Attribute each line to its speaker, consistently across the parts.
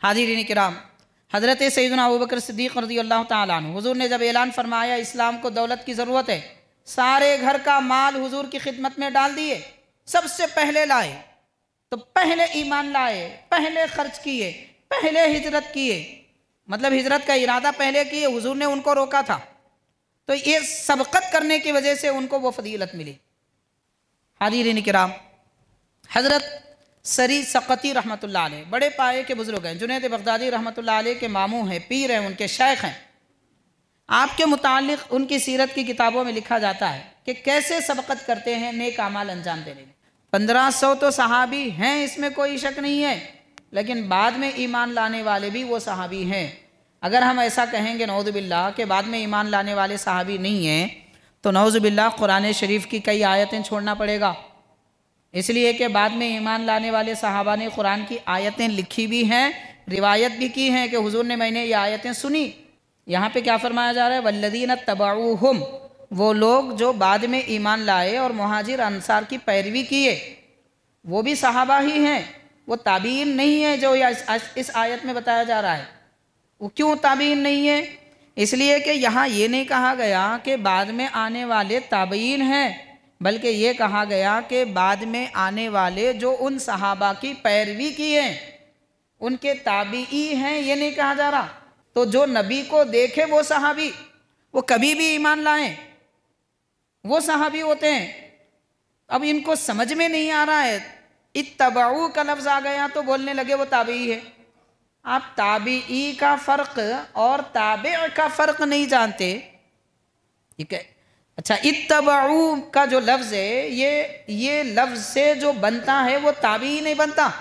Speaker 1: हाज़रीन किराम, हज़रत सैयदना अबू बकर सिद्दीक़ रज़ी अल्लाह ताला अन्हु, हुज़ूर ने जब ऐलान फरमाया इस्लाम को दौलत की ज़रूरत है, सारे घर का माल हुज़ूर की खिदमत में डाल दिए। सबसे पहले लाए तो पहले ईमान लाए, पहले खर्च किए, पहले हिजरत किए, मतलब हिजरत का इरादा पहले किए। हुज़ूर ने उनको रोका था, तो ये सबकत करने की वजह से उनको वो फजीलत मिली। हाज़रीन किराम, हज़रत सरी सकती रहमतुल्लाह अलैह बड़े पाए के बुज़ुर्ग हैं, जुनैद बगदादी रहमतुल्लाह अलैह के मामू हैं, पीर हैं, उनके शेख हैं। आपके मुतालिक उनकी सीरत की किताबों में लिखा जाता है कि कैसे सबकत करते हैं नेक अमाल अंजाम देने में। 1500 तो सहाबी हैं, इसमें कोई शक नहीं है, लेकिन बाद में ईमान लाने वाले भी वो सहाबी हैं। अगर हम ऐसा कहेंगे नऊज़ु बिल्लाह के बाद में ईमान लाने वाले सहाबी नहीं हैं, तो नऊज़ु बिल्लाह कुरान शरीफ की कई आयतें छोड़ना पड़ेगा, इसलिए कि बाद में ईमान लाने वाले सहाबा ने कुरान की आयतें लिखी भी हैं, रिवायत भी की हैं कि हुज़ूर ने मैंने ये आयतें सुनी। यहाँ पे क्या फरमाया जा रहा है, वल्लज़ीना तबअूहुम, वो लोग जो बाद में ईमान लाए और मुहाजिर अंसार की पैरवी किए, वो भी सहाबा ही हैं, वो ताबीन नहीं है जो इस आयत में बताया जा रहा है। वो क्यों ताबीन नहीं है? इसलिए कि यहाँ ये नहीं कहा गया कि बाद में आने वाले ताबीन हैं, बल्कि ये कहा गया कि बाद में आने वाले जो उन सहाबा की पैरवी की हैं उनके ताबीई हैं, ये नहीं कहा जा रहा। तो जो नबी को देखे वो सहाबी, वो कभी भी ईमान लाएं, वो सहाबी होते हैं। अब इनको समझ में नहीं आ रहा है, इत्तबाऊ का लफ्ज़ आ गया तो बोलने लगे वो ताबीई है। आप ताबीई का फ़र्क और ताबे का फ़र्क नहीं जानते, ठीक है। अच्छा, इत्तबाऊ का जो लफ्ज़ है ये लफ्ज़ से जो बनता है वो ताबी नहीं बनता,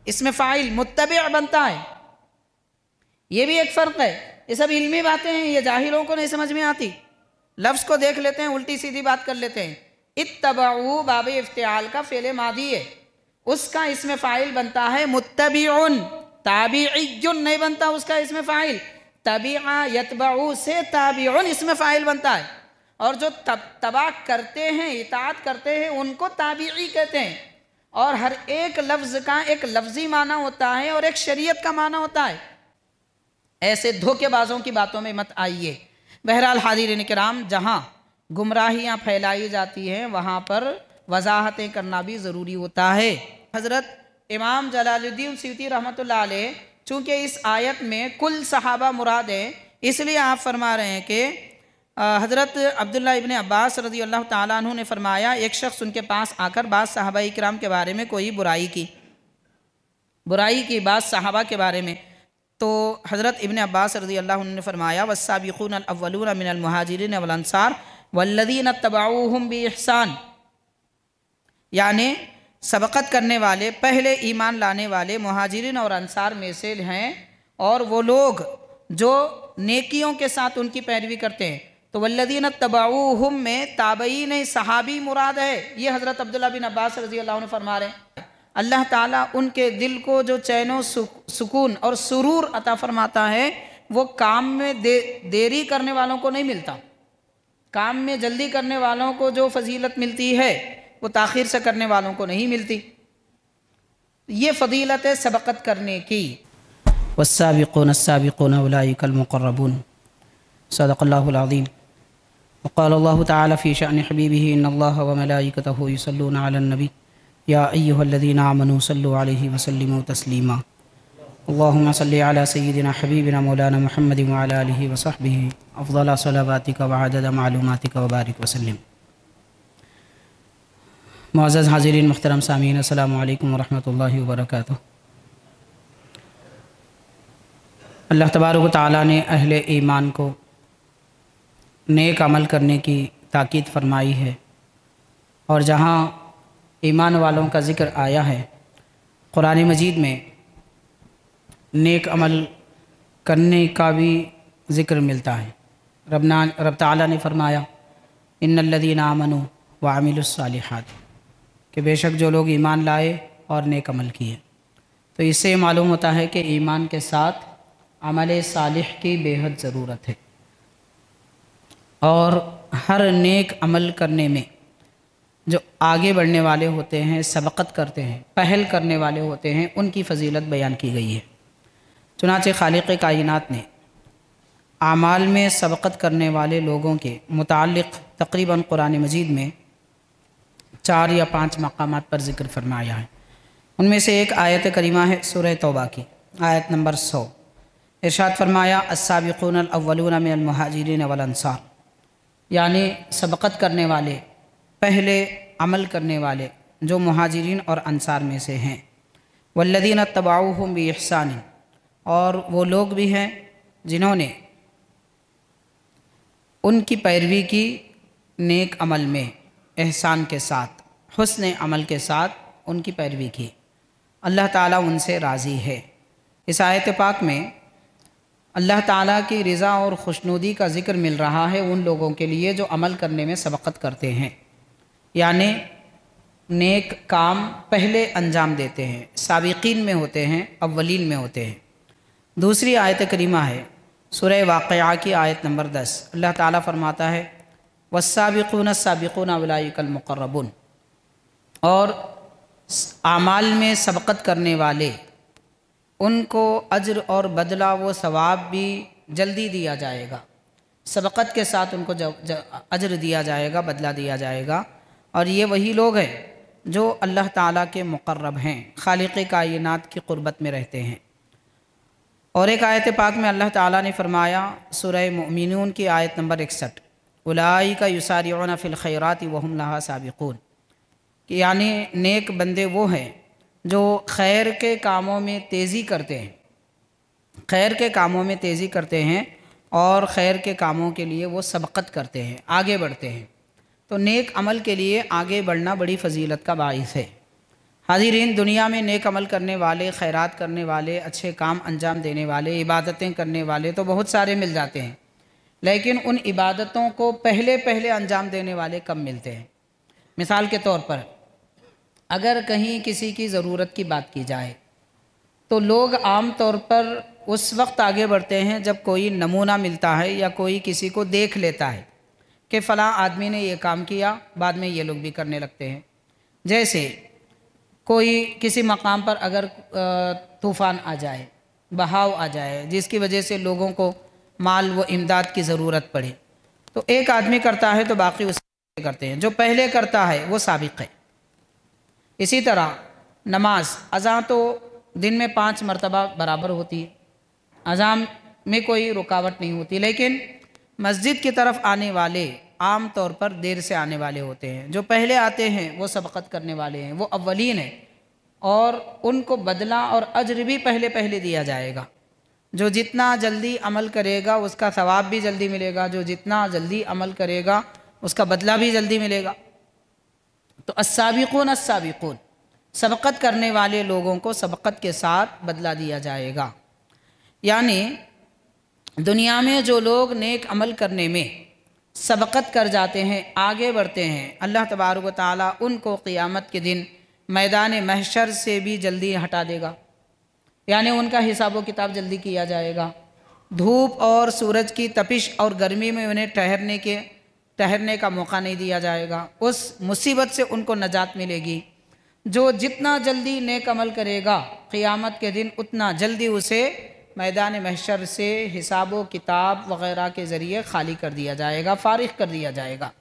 Speaker 1: इसमें फ़ाइल मुत्तबि बनता है। ये भी एक फ़र्क है। ये सब इल्मी बातें हैं, ये जाहिलों को नहीं समझ में आती। लफ्ज़ को देख लेते हैं, उल्टी सीधी बात कर लेते हैं। इत्तबाऊ बाब इफ्तिआल का फ़ेल मादी है, उसका इसमें फ़ाइल बनता है मुत्तबिउन, ताबीउन नहीं बनता उसका इसमें फ़ाइल। तबीआ यतबाऊ से ताबीउन इसमें फ़ाइल बनता है, और जो तबा करते हैं, इताअत करते हैं, उनको ताबीई कहते हैं। और हर एक लफ्ज़ का एक लफ्ज़ी माना होता है और एक शरीयत का माना होता है। ऐसे धोखेबाजों की बातों में मत आइए। बहरहाल हाज़रीन किराम, जहाँ गुमराहियाँ फैलाई जाती हैं वहाँ पर वजाहतें करना भी ज़रूरी होता है। हज़रत इमाम जलालुद्दीन सूती रहमतुल्लाह अलैह, चूँकि इस आयत में कुल सहाबा मुराद है, इसलिए आप फरमा रहे हैं कि हज़रत अब्दुल्लाह इब्न अब्बास रज़ी अल्लाह ताला अन्हु ने फरमाया, एक शख्स उनके पास आकर बाज़ सहाबा इकराम के बारे में कोई बुराई की बाज़ सहाबा के बारे में, तो हज़रत इब्न अब्बास रज़ी अल्लाह अन्हु ने फरमाया, वस्साबिक़ून अल-अव्वलून मिनल मुहाजिरीन वल अंसार वल्लज़ीना तबअूहुम बिइहसान, यानी सबकत करने वाले, पहले ईमान लाने वाले मुहाजिरीन और अंसार में से हैं, और वो लोग जो नेकियों के साथ उनकी पैरवी करते हैं। तो वल्लज़ीना तबअूहुम में ताबईन सहाबी मुराद है। ये हज़रत अब्दुल्लाह बिन अब्बास रज़ी अल्लाह अन्हु फरमा रहे हैं, अल्लाह ताला उनके दिल को जो चैनो सुकून और सुरूर अता फरमाता है, वो काम में देरी करने वालों को नहीं मिलता। काम में जल्दी करने वालों को जो फजीलत मिलती है वो ताख़ीर से करने वालों को नहीं मिलती। ये फ़जीलत है सबकत करने की।
Speaker 2: वस्साबिक़ून अस्साबिक़ून उलाइकल मुक़र्रबून, सदक़ल्लाहुल अज़ीम। वक़ाल अल्लाहु तआला फ़ी शअनि हबीबिही इन्नल्लाहा व मलाइकतहु युसल्लूना अलन नबी या अय्युहल्लज़ीना आमनू सल्लु अलैहि व सल्लिमू तस्लीमा। अल्लाहुम्मा सल्लि अला सय्यिदिना हबीबिना मौलाना मुहम्मदिन व अला आलिहि व सहबिही अफ़ज़ला सलावातिका व अदद मालूमातिका व बारिक व सल्लिम। मुअज़्ज़ज़ हाज़िरीन, मुहतरम सामीन, अस्सलामु अलैकुम व रहमतुल्लाहि व बरकातुहू। अल्लाह तबारक व तआला ने अहले ईमान को नेक अमल करने की ताकीद फरमाई है, और जहाँ ईमान वालों का ज़िक्र आया है कुरान मजीद में, नेक अमल करने का भी ज़िक्र मिलता है। रब ताला ने फरमाया, इन्नल्लज़ीना आमनू व अमिलुस्सालिहात, कि बेशक जो लोग ईमान लाए और नेक अमल किए। तो इससे मालूम होता है कि ईमान के साथ अमल सालिह की बेहद ज़रूरत है, और हर नेक अमल करने में जो आगे बढ़ने वाले होते हैं, सबकत करते हैं, पहल करने वाले होते हैं, उनकी फ़जीलत बयान की गई है। चुनांचे खालिक़ कायनात ने आमाल में सबक़त करने वाले लोगों के मुताल्लिक़ तकरीबन कुरान मजीद में 4 या 5 मकामात पर ज़िक्र फरमाया है। उनमें से एक आयत करीमा है सूरह तौबा की आयत नंबर 100। इरशाद फरमाया अस्साबिक़ून अल-अव्वलून मिनल मुहाजिरीन वल अंसार, यानी सबक़त करने वाले, पहले अमल करने वाले जो मुहाजिरीन और अंसार में से हैं। वल्लज़ीन तबअूहुम बिइहसान, और वो लोग भी हैं जिन्होंने उनकी पैरवी की नेक अमल में, एहसान के साथ, हुस्न अमल के साथ उनकी पैरवी की। अल्लाह ताला उनसे राज़ी है। इस आयत पाक में अल्लाह ताला की रज़ा और खुशनुदी का ज़िक्र मिल रहा है उन लोगों के लिए जो अमल करने में सबक़त करते हैं, यानी नेक काम पहले अंजाम देते हैं, साबिक़ीन में होते हैं, अव्वलीन में होते हैं। दूसरी आयत करीमा है सूरह वाक़िआ की आयत नंबर 10। अल्लाह ताला फरमाता है वस्साबिक़ून अस्साबिक़ून उलाइकल मुक़र्रबून, और आमाल में सबक़त करने वाले उनको अज्र और बदला व सवाब भी जल्दी दिया जाएगा। सबक़त के साथ उनको अज्र दिया जाएगा, बदला दिया जाएगा। और ये वही लोग हैं जो अल्लाह ताला के मुक़र्रब हैं, खालिक़ कायनात की क़ुर्बत में रहते हैं। और एक आयत पाक में अल्लाह ताला ने फरमाया सूरह मुमिनून की आयत नंबर 61, उलाइका युसारिऊना फ़िल खैराति वहुम लहा साबिक़ून, कि यानी नेक बंदे वो हैं जो खैर के कामों में तेज़ी करते हैं, खैर के कामों में तेज़ी करते हैं और खैर के कामों के लिए वो सबक़त करते हैं, आगे बढ़ते हैं। तो नेक अमल के लिए आगे बढ़ना बड़ी फ़जीलत का बाइस है। हाज़िरीन, दुनिया में नेक अमल करने वाले, खैरात करने वाले, अच्छे काम अंजाम देने वाले, इबादतें करने वाले तो बहुत सारे मिल जाते हैं, लेकिन उन इबादतों को पहले पहले अंजाम देने वाले कम मिलते हैं। मिसाल के तौर पर अगर कहीं किसी की ज़रूरत की बात की जाए तो लोग आम तौर पर उस वक्त आगे बढ़ते हैं जब कोई नमूना मिलता है या कोई किसी को देख लेता है कि फ़लाँ आदमी ने ये काम किया, बाद में ये लोग भी करने लगते हैं। जैसे कोई किसी मकाम पर अगर तूफ़ान आ जाए, बहाव आ जाए, जिसकी वजह से लोगों को माल व इमदाद की ज़रूरत पड़े, तो एक आदमी करता है तो बाकी उसे करते हैं। जो पहले करता है वो साबिक़ है। इसी तरह नमाज, अज़ान तो दिन में 5 मरतबा बराबर होती है, अज़ान में कोई रुकावट नहीं होती, लेकिन मस्जिद की तरफ आने वाले आम तौर पर देर से आने वाले होते हैं। जो पहले आते हैं वो सबक़त करने वाले हैं, वो अव्वलीन हैं, और उनको बदला और अज्र भी पहले पहले दिया जाएगा। जो जितना जल्दी अमल करेगा उसका सवाब भी जल्दी मिलेगा, जो जितना जल्दी अमल करेगा उसका बदला भी जल्दी मिलेगा। तो अस्साबिक़ून अस्साबिक़ून, सबक़त करने वाले लोगों को सबक़त के साथ बदला दिया जाएगा। यानी दुनिया में जो लोग नेक अमल करने में सबक़त कर जाते हैं, आगे बढ़ते हैं, अल्लाह तबारक व तआला उनको क़ियामत के दिन मैदान महशर से भी जल्दी हटा देगा, यानी उनका हिसाब व किताब जल्दी किया जाएगा। धूप और सूरज की तपिश और गर्मी में उन्हें ठहरने का मौका नहीं दिया जाएगा। उस मुसीबत से उनको नजात मिलेगी। जो जितना जल्दी नेक अमल करेगा क़ियामत के दिन उतना जल्दी उसे मैदान महशर से हिसाब व किताब वग़ैरह के ज़रिए खाली कर दिया जाएगा, फ़ारिग़ कर दिया जाएगा।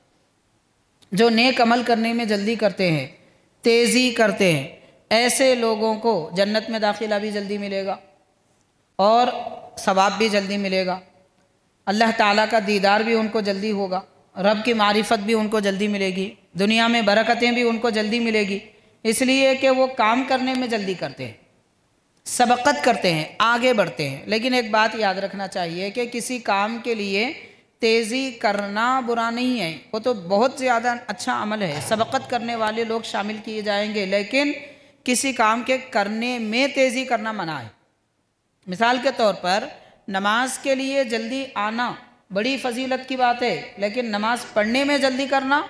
Speaker 2: जो नेक अमल करने में जल्दी करते हैं, तेज़ी करते हैं, ऐसे लोगों को जन्नत में दाखिला भी जल्दी मिलेगा और सवाब भी जल्दी मिलेगा। अल्लाह ताला का दीदार भी उनको जल्दी होगा, रब की मारिफत भी उनको जल्दी मिलेगी, दुनिया में बरकतें भी उनको जल्दी मिलेगी, इसलिए कि वो काम करने में जल्दी करते हैं, सबक़त करते हैं, आगे बढ़ते हैं। लेकिन एक बात याद रखना चाहिए कि किसी काम के लिए तेज़ी करना बुरा नहीं है, वो तो बहुत ज़्यादा अच्छा अमल है, सबक़त करने वाले लोग शामिल किए जाएंगे, लेकिन किसी काम के करने में तेज़ी करना मना है। मिसाल के तौर पर नमाज के लिए जल्दी आना बड़ी फ़जीलत की बात है, लेकिन नमाज पढ़ने में जल्दी करना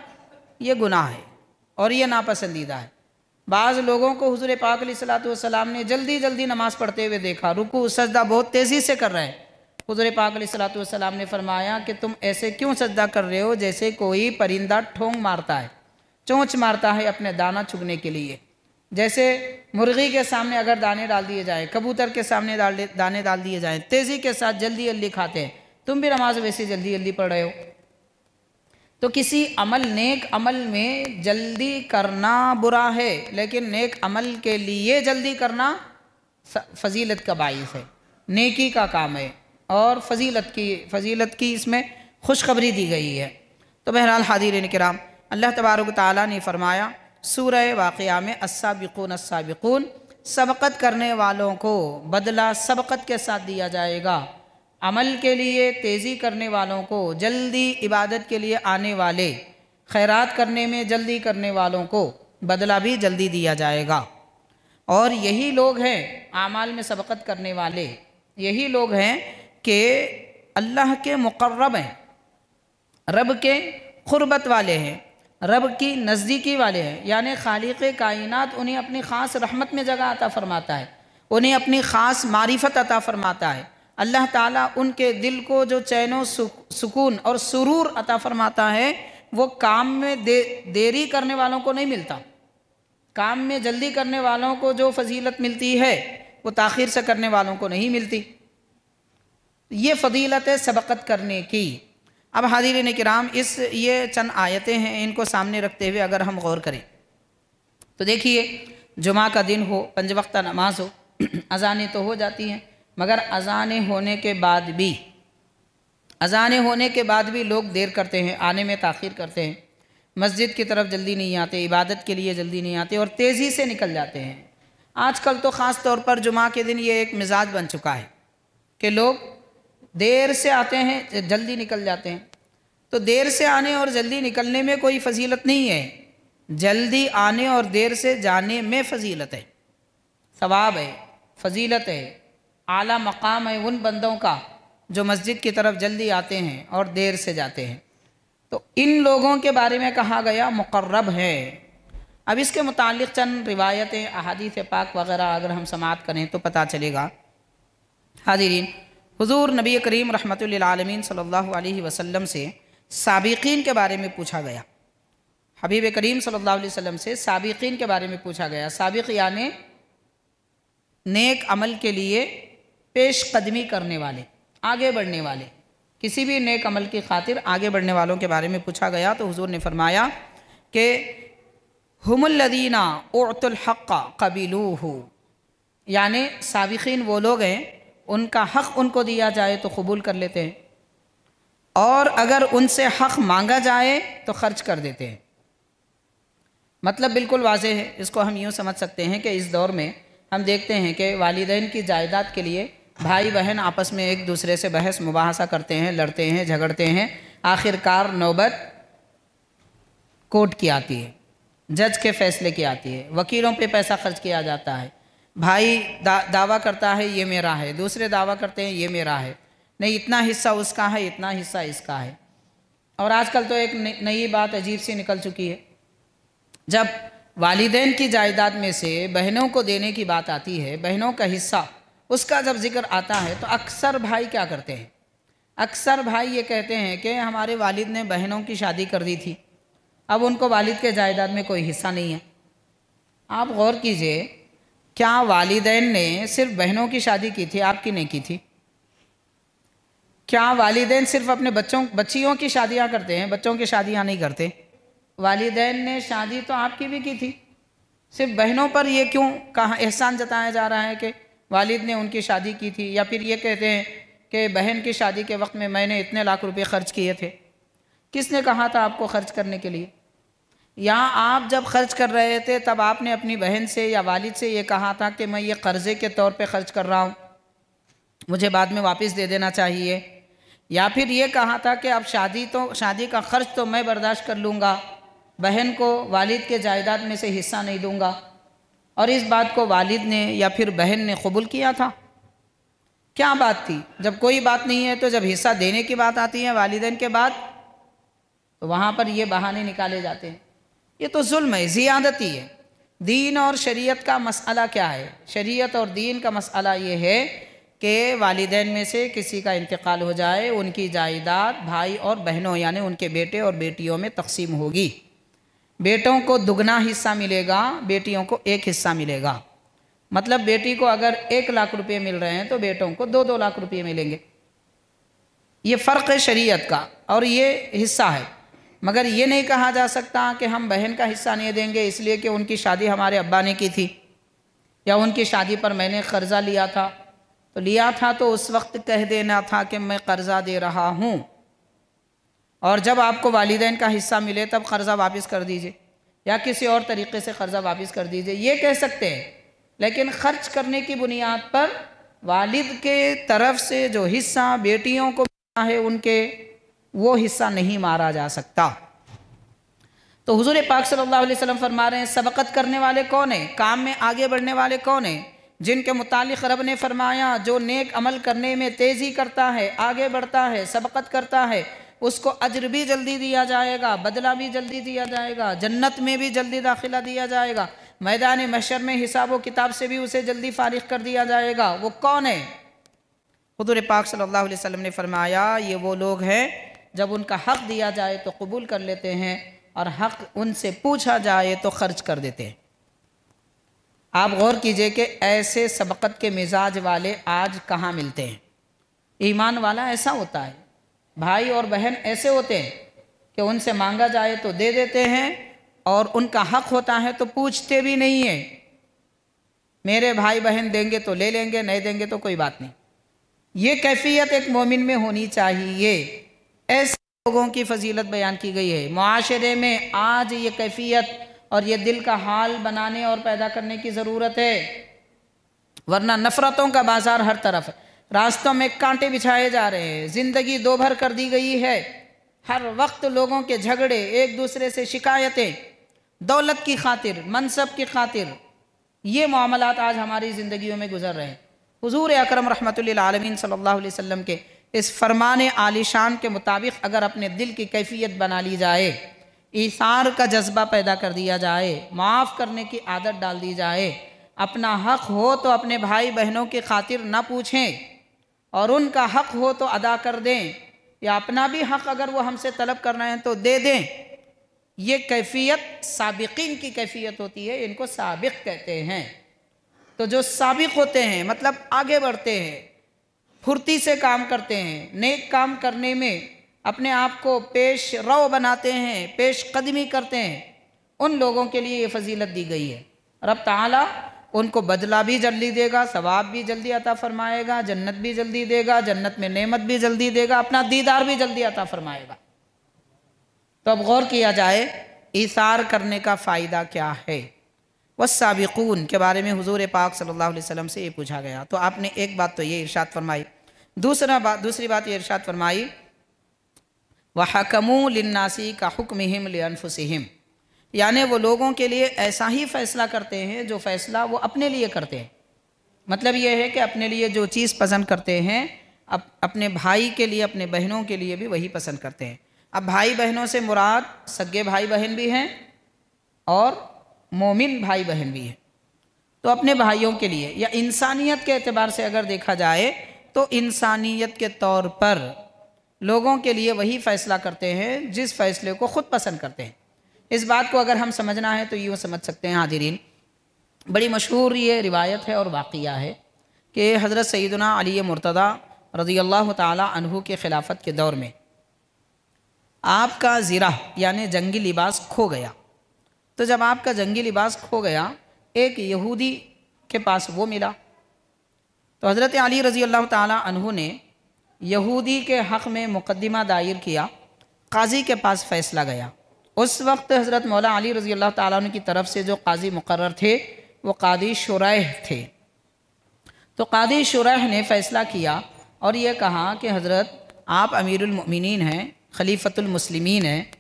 Speaker 2: ये गुनाह है और ये नापसंदीदा है। बाज़ लोगों को हुज़ूर पाक अलैहिस्सलातु वस्सलाम ने जल्दी जल्दी नमाज़ पढ़ते हुए देखा, रुकू सजदा बहुत तेज़ी से कर रहे हैं। हुज़ूर पाक अलैहिस्सलातु वस्सलाम ने फरमाया कि तुम ऐसे क्यों सजदा कर रहे हो जैसे कोई परिंदा ठोंग मारता है, चोंच मारता है अपने दाना चुगने के लिए।
Speaker 1: جیسے مرغی کے سامنے اگر دانے ڈال دیے جائیں، کبوتر کے سامنے دانے ڈال دیے جائیں، تیزی کے ساتھ جلدی جلدی کھاتے ہیں، تم بھی نماز ویسے جلدی جلدی پڑھ رہے ہو۔ تو کسی عمل، نیک عمل میں جلدی کرنا برا ہے، لیکن نیک عمل کے لیے جلدی کرنا فضیلت کا باعث ہے، نیکی کا کام ہے، اور فضیلت کی اس میں خوشخبری دی گئی ہے۔ تو بہرحال حاضرین کرام، اللہ تبارک و تعالیٰ نے فرمایا سورہ واقعہ میں السابقون السابقون، سبقت کرنے والوں کو بدلہ سبقت کے ساتھ دیا جائے گا، عمل کے لیے تیزی کرنے والوں کو، جلدی عبادت کے لیے آنے والے، خیرات کرنے میں جلدی کرنے والوں کو بدلہ بھی جلدی دیا جائے گا۔ اور یہی لوگ ہیں اعمال میں سبقت کرنے والے، یہی لوگ ہیں کہ اللہ کے مقرب ہیں، رب کے قربت والے ہیں، رب کی نزدیکی والے ہیں، یعنی خالق کائنات انہیں اپنی خاص رحمت میں جگہ عطا فرماتا ہے، انہیں اپنی خاص معرفت عطا فرماتا ہے۔ اللہ تعالیٰ ان کے دل کو جو چین و سکون اور سرور عطا فرماتا ہے، وہ کام میں دیری کرنے والوں کو نہیں ملتا۔ کام میں جلدی کرنے والوں کو جو فضیلت ملتی ہے، وہ تاخیر سے کرنے والوں کو نہیں ملتی۔ یہ فضیلت ہے سبقت کرنے کی۔ اب حاضرین کرام، یہ چند آیتیں ہیں، ان کو سامنے رکھتے ہوئے اگر ہم غور کریں تو دیکھیے، جمعہ کا دن ہو، 5 وقتہ نماز ہو، اذانیں تو ہو جاتی ہیں، مگر اذانیں ہونے کے بعد بھی لوگ دیر کرتے ہیں، آنے میں تاخیر کرتے ہیں، مسجد کی طرف جلدی نہیں آتے، عبادت کے لیے جلدی نہیں آتے، اور تیزی سے نکل جاتے ہیں۔ آج کل تو خاص طور پر جمعہ کے دن یہ ایک مزاج بن چکا ہے کہ لوگ دیر سے آتے ہیں، جلدی نکل جاتے ہیں۔ تو دیر سے آنے اور جلدی نکلنے میں کوئی فضیلت نہیں ہے، جلدی آنے اور دیر سے جانے میں فضیلت ہے، ثواب ہے، فضیلت ہے، اعلیٰ مقام ہے ان بندوں کا جو مسجد کی طرف جلدی آتے ہیں اور دیر سے جاتے ہیں۔ تو ان لوگوں کے بارے میں کہا گیا مقرب ہے۔ اب اس کے متعلق چند روایتیں، احادیث پاک وغیرہ اگر ہم سماعت کریں تو پتہ چلے گا۔ حاضرین، حضور نبی کریم رحمۃ للعالمین صلی اللہ علیہ وسلم سے سابقین کے بارے میں پوچھا گیا، حبیب کریم صلی اللہ علیہ وسلم سے سابقین کے بارے میں پوچھا گیا۔ سابق یعنی نیک عمل کے لیے پیش قدمی کرنے والے، آگے بڑھنے والے، کسی بھی نیک عمل کی خاطر آگے بڑھنے والوں کے بارے میں پوچھا گیا تو حضور نے فرمایا کہ ہم الذین اعطوا الحق قبلوہ، یعنی سابقین وہ لوگ ہیں ان کا حق ان کو دیا جائے تو قبول کر لیتے ہیں، اور اگر ان سے حق مانگا جائے تو خرچ کر دیتے ہیں۔ مطلب بالکل واضح ہے، اس کو ہم یوں سمجھ سکتے ہیں کہ اس دور میں ہم دیکھتے ہیں کہ والدین کی جائیداد کے لیے بھائی بہن آپس میں ایک دوسرے سے بحث مباحثہ کرتے ہیں، لڑتے ہیں، جھگڑتے ہیں، آخر کار نوبت کورٹ کی آتی ہے، جج کے فیصلے کی آتی ہے، وکیلوں پہ پیسہ خرچ کیا جاتا ہے، بھائی دعویٰ کرتا ہے یہ میرا ہے، دوسرے دعویٰ کرتے ہیں یہ میرا ہے، نہیں اتنا حصہ اس کا ہے، اتنا حصہ اس کا ہے۔ اور آج کل تو ایک نئی بات عجیب سی نکل چکی ہے، جب والدین کی جائیداد میں سے بہنوں کو دینے کی بات آتی ہے، بہنوں کا حصہ، اس کا جب ذکر آتا ہے تو اکثر بھائی کیا کرتے ہیں؟ اکثر بھائی یہ کہتے ہیں کہ ہمارے والد نے بہنوں کی شادی کر دی تھی، اب ان کو والد کے جائیداد میں کوئی حصہ نہیں ہے۔ آپ غور کیجئے، کیا والدین نے صرف بہنوں کی شادی کی تھی، آپ کی نہیں کی تھی؟ کیا والدین صرف اپنے بچیوں کی شادیاں کرتے ہیں، بچوں کی شادیاں نہیں کرتے؟ والدین نے شادی تو آپ کی بھی کی تھی، صرف بہنوں پر یہ کیوں کہاں احسان جتایا جا رہا ہے کہ والد نے ان کی شادی کی تھی؟ یا پھر یہ کہتے ہیں کہ بہن کی شادی کے وقت میں نے اتنے لاکھ روپے خرچ کیے تھے۔ کس نے کہا تھا آپ کو خرچ کرنے کے لیے؟ یا آپ جب خرچ کر رہے تھے تب آپ نے اپنی بہن سے یا والد سے یہ کہا تھا کہ میں یہ قرضے کے طور پہ خرچ کر رہا ہوں، مجھے بعد میں واپس دے دینا چاہیے؟ یا پھر یہ کہا تھا کہ اب شادی کا خرچ تو میں برداشت کر لوں گا، بہن کو والد کے جائیداد میں سے حصہ نہیں دوں گا؟ اور اس بات کو والد نے یا پھر بہن نے قبول کیا تھا؟ کیا بات تھی؟ جب کوئی بات نہیں ہے تو جب حصہ دینے کی بات آتی ہے والدین کے بعد تو وہاں پر یہ بہانے نکالے جاتے ہیں۔ یہ تو ظلم ہے، زیادتی ہے۔ دین اور شریعت کا مسئلہ کیا ہے؟ شریعت اور دین کا مسئلہ یہ ہے کہ والدین میں سے کسی کا انتقال ہو جائے، ان کی جائیداد بھائی اور بہنوں یعنی ان کے بیٹے اور بیٹیوں میں تقسیم ہوگی، बेटों को दुगना हिस्सा मिलेगा, बेटियों को एक हिस्सा मिलेगा। मतलब बेटी को अगर 1 लाख रुपए मिल रहे हैं तो बेटों को 2-2 लाख रुपए मिलेंगे। ये फ़र्क है शरीयत का और ये हिस्सा है। मगर ये नहीं कहा जा सकता कि हम बहन का हिस्सा नहीं देंगे इसलिए कि उनकी शादी हमारे अब्बा ने की थी, या उनकी शादी पर मैंने कर्ज़ा लिया था, तो उस वक्त कह देना था कि मैं कर्ज़ा दे रहा हूँ, और जब आपको वालिदैन का हिस्सा मिले तब कर्ज़ा वापस कर दीजिए, या किसी और तरीक़े से कर्ज़ा वापस कर दीजिए, ये कह सकते हैं। लेकिन ख़र्च करने की बुनियाद पर वालिद के तरफ से जो हिस्सा बेटियों को मिलना है उनके, वो हिस्सा नहीं मारा जा सकता। तो हुजूर पाक सल्लल्लाहु अलैहि वसल्लम फरमा रहे हैं, सबकत करने वाले कौन है, काम में आगे बढ़ने वाले कौन है, जिनके मुतालिक रब ने फरमाया जो नेक अमल करने में तेज़ी करता है, आगे बढ़ता है, सबकत करता है, उसको अज्र भी जल्दी दिया जाएगा, बदला भी जल्दी दिया जाएगा, जन्नत में भी जल्दी दाखिला दिया जाएगा, मैदान महशर में हिसाब व किताब से भी उसे जल्दी फारिग कर दिया जाएगा। वो कौन है? हुजूर पाक सल्लल्लाहु अलैहि वसल्लम ने फरमाया, ये वो लोग हैं जब उनका हक़ दिया जाए तो कबूल कर लेते हैं और हक़ उनसे पूछा जाए तो ख़र्च कर देते हैं। आप गौर कीजिए कि ऐसे सबकत के मिजाज वाले आज कहाँ मिलते हैं। ईमान वाला ऐसा होता है, भाई और बहन ऐसे होते हैं कि उनसे मांगा जाए तो दे देते हैं और उनका हक़ होता है तो पूछते भी नहीं हैं। मेरे भाई बहन देंगे तो ले लेंगे, नहीं देंगे तो कोई बात नहीं। ये कैफियत एक मोमिन में होनी चाहिए। ऐसे लोगों की फजीलत बयान की गई है। मुआशरे में आज ये कैफियत और ये दिल का हाल बनाने और पैदा करने की ज़रूरत है, वरना नफ़रतों का बाज़ार हर तरफ है। रास्तों में कांटे बिछाए जा रहे हैं, ज़िंदगी दो भर कर दी गई है। हर वक्त लोगों के झगड़े, एक दूसरे से शिकायतें, दौलत की खातिर, मनसब की खातिर, ये मामलात आज हमारी ज़िंदगियों में गुजर रहे हैं। हुजूर अकरम रहमतुल्लिल आलमीन सल्लल्लाहु अलैहि वसल्लम के इस फरमान आलिशान के मुताबिक अगर अपने दिल की कैफियत बना ली जाए, ईसार का जज्बा पैदा कर दिया जाए, माफ़ करने की आदत डाल दी जाए, अपना हक़ हो तो अपने भाई बहनों की खातिर ना पूछें और उनका हक़ हो तो अदा कर दें, या अपना भी हक़ अगर वो हमसे तलब कर रहे हैं तो दे दें। ये कैफियत साबिकीन की कैफियत होती है, इनको साबिक कहते हैं। तो जो साबिक होते हैं मतलब आगे बढ़ते हैं, फुर्ती से काम करते हैं, नेक काम करने में अपने आप को पेश रो बनाते हैं, पेश कदमी करते हैं, उन लोगों के लिए ये फजीलत दी गई है। रब ताला उनको बदला भी जल्दी देगा, सवाब भी जल्दी अता फरमाएगा, जन्नत भी जल्दी देगा, जन्नत में नेमत भी जल्दी देगा, अपना दीदार भी जल्दी अता फरमाएगा। तो अब गौर किया जाए ईसार करने का फ़ायदा क्या है। वस्साबिकून के बारे में हुजूर पाक सल्लल्लाहु अलैहि वसल्लम से ये पूछा गया तो आपने एक बात तो ये इरशाद फरमाई, दूसरी बात ये इरशाद फरमाई वहकमू लिन्नासी का हुक्मिहिम लिअनफुसिहिम, यानी वो लोगों के लिए ऐसा ही फ़ैसला करते हैं जो फ़ैसला वो अपने लिए करते हैं। मतलब ये है कि अपने लिए जो चीज़ पसंद करते हैं अपने भाई के लिए, अपने बहनों के लिए भी वही पसंद करते हैं। अब भाई बहनों से मुराद सगे भाई बहन भी हैं और मोमिन भाई बहन भी हैं। तो अपने भाइयों के लिए या इंसानियत के एतबार से अगर देखा जाए तो इंसानियत के तौर पर लोगों के लिए वही फ़ैसला करते हैं जिस फ़ैसले को ख़ुद पसंद करते हैं। इस बात को अगर हम समझना है तो यूँ समझ सकते हैं हाज़िरीन, बड़ी मशहूर ये रिवायत है और वाक़िया है कि हज़रत सैयदना अली मुर्तज़ा रज़ियल्लाहु ताला अन्हु के ख़िलाफ़त के दौर में आपका ज़िरा यानी जंगी लिबास खो गया। तो जब आपका जंगी लिबास खो गया, एक यहूदी के पास वो मिला। तो हज़रत अली रज़ी अल्लाह ताला अन्हु ने यहूदी के हक़ में मुक़द्दिमा दायर किया, काजी के पास फ़ैसला गया। उस वक्त हज़रत मौला अली रज़ी अल्लाह ताला अन्हु की तरफ से जो काजी मुकर्रर थे वो कादी शुरैह थे। तो कादी शुरैह ने फ़ैसला किया और ये कहा कि हज़रत आप अमीरुल मोमिनीन हैं, खलीफतुल मुस्लिमीन हैं,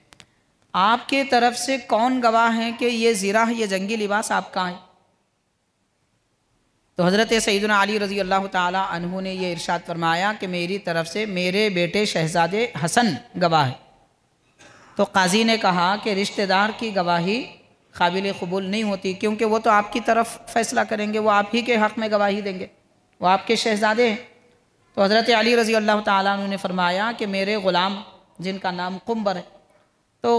Speaker 1: आपके तरफ से कौन गवाह हैं कि ये ज़िरा, ये जंगी लिबास आपका है। तो हज़रत सैयदना अली रज़ी अल्लाह ताला अन्हु ने ये इरशाद फरमाया कि मेरी तरफ से मेरे बेटे शहज़ादे हसन गवाह है। तो काजी ने कहा कि रिश्तेदार की गवाही काबिल क़बूल नहीं होती, क्योंकि वो तो आपकी तरफ फ़ैसला करेंगे, वो आप ही के हक़ में गवाही देंगे, वो आपके शहज़ादे हैं। तो हज़रत अली रज़ी अल्लाह ताला अन्हु ने फरमाया कि मेरे ग़ुलाम जिनका नाम कुम्बर है, تو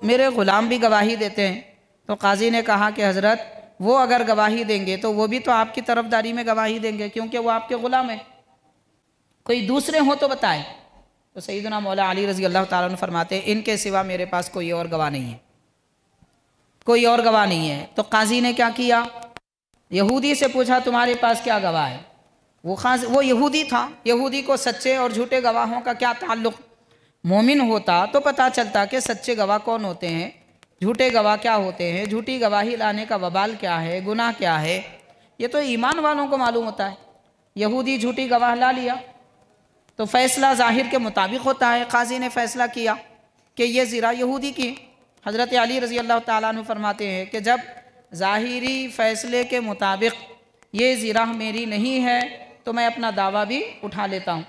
Speaker 1: میرے غلام بھی گواہی دیتے ہیں۔ تو قاضی نے کہا کہ حضرت وہ اگر گواہی دیں گے تو وہ بھی تو آپ کی طرفداری میں گواہی دیں گے کیونکہ وہ آپ کے غلام ہیں، کوئی دوسرے ہوں تو بتائیں۔ تو سیدنا مولا علی رضی اللہ تعالیٰ عنہ فرماتے ہیں ان کے سوا میرے پاس کوئی اور گواہ نہیں ہے، کوئی اور گواہ نہیں ہے۔ تو قاضی نے کیا کیا، یہودی سے پوچھا تمہارے پاس کیا گواہ ہے؟ وہ یہودی تھا، یہودی کو سچے اور جھوٹے گواہوں کا کیا تعلق؟ مومن ہوتا تو پتہ چلتا کہ سچے گواہ کون ہوتے ہیں، جھوٹے گواہ کیا ہوتے ہیں، جھوٹی گواہی لانے کا وبال کیا ہے، گناہ کیا ہے، یہ تو ایمان والوں کو معلوم ہوتا ہے۔ یہودی جھوٹی گواہ لا لیا تو فیصلہ ظاہر کے مطابق ہوتا ہے۔ قاضی نے فیصلہ کیا کہ یہ زرہ یہودی کی۔ حضرت علی رضی اللہ تعالیٰ عنہ فرماتے ہیں کہ جب ظاہری فیصلے کے مطابق یہ زرہ میری نہیں ہے تو میں اپنا دعویٰ بھی اٹھا لیتا ہوں۔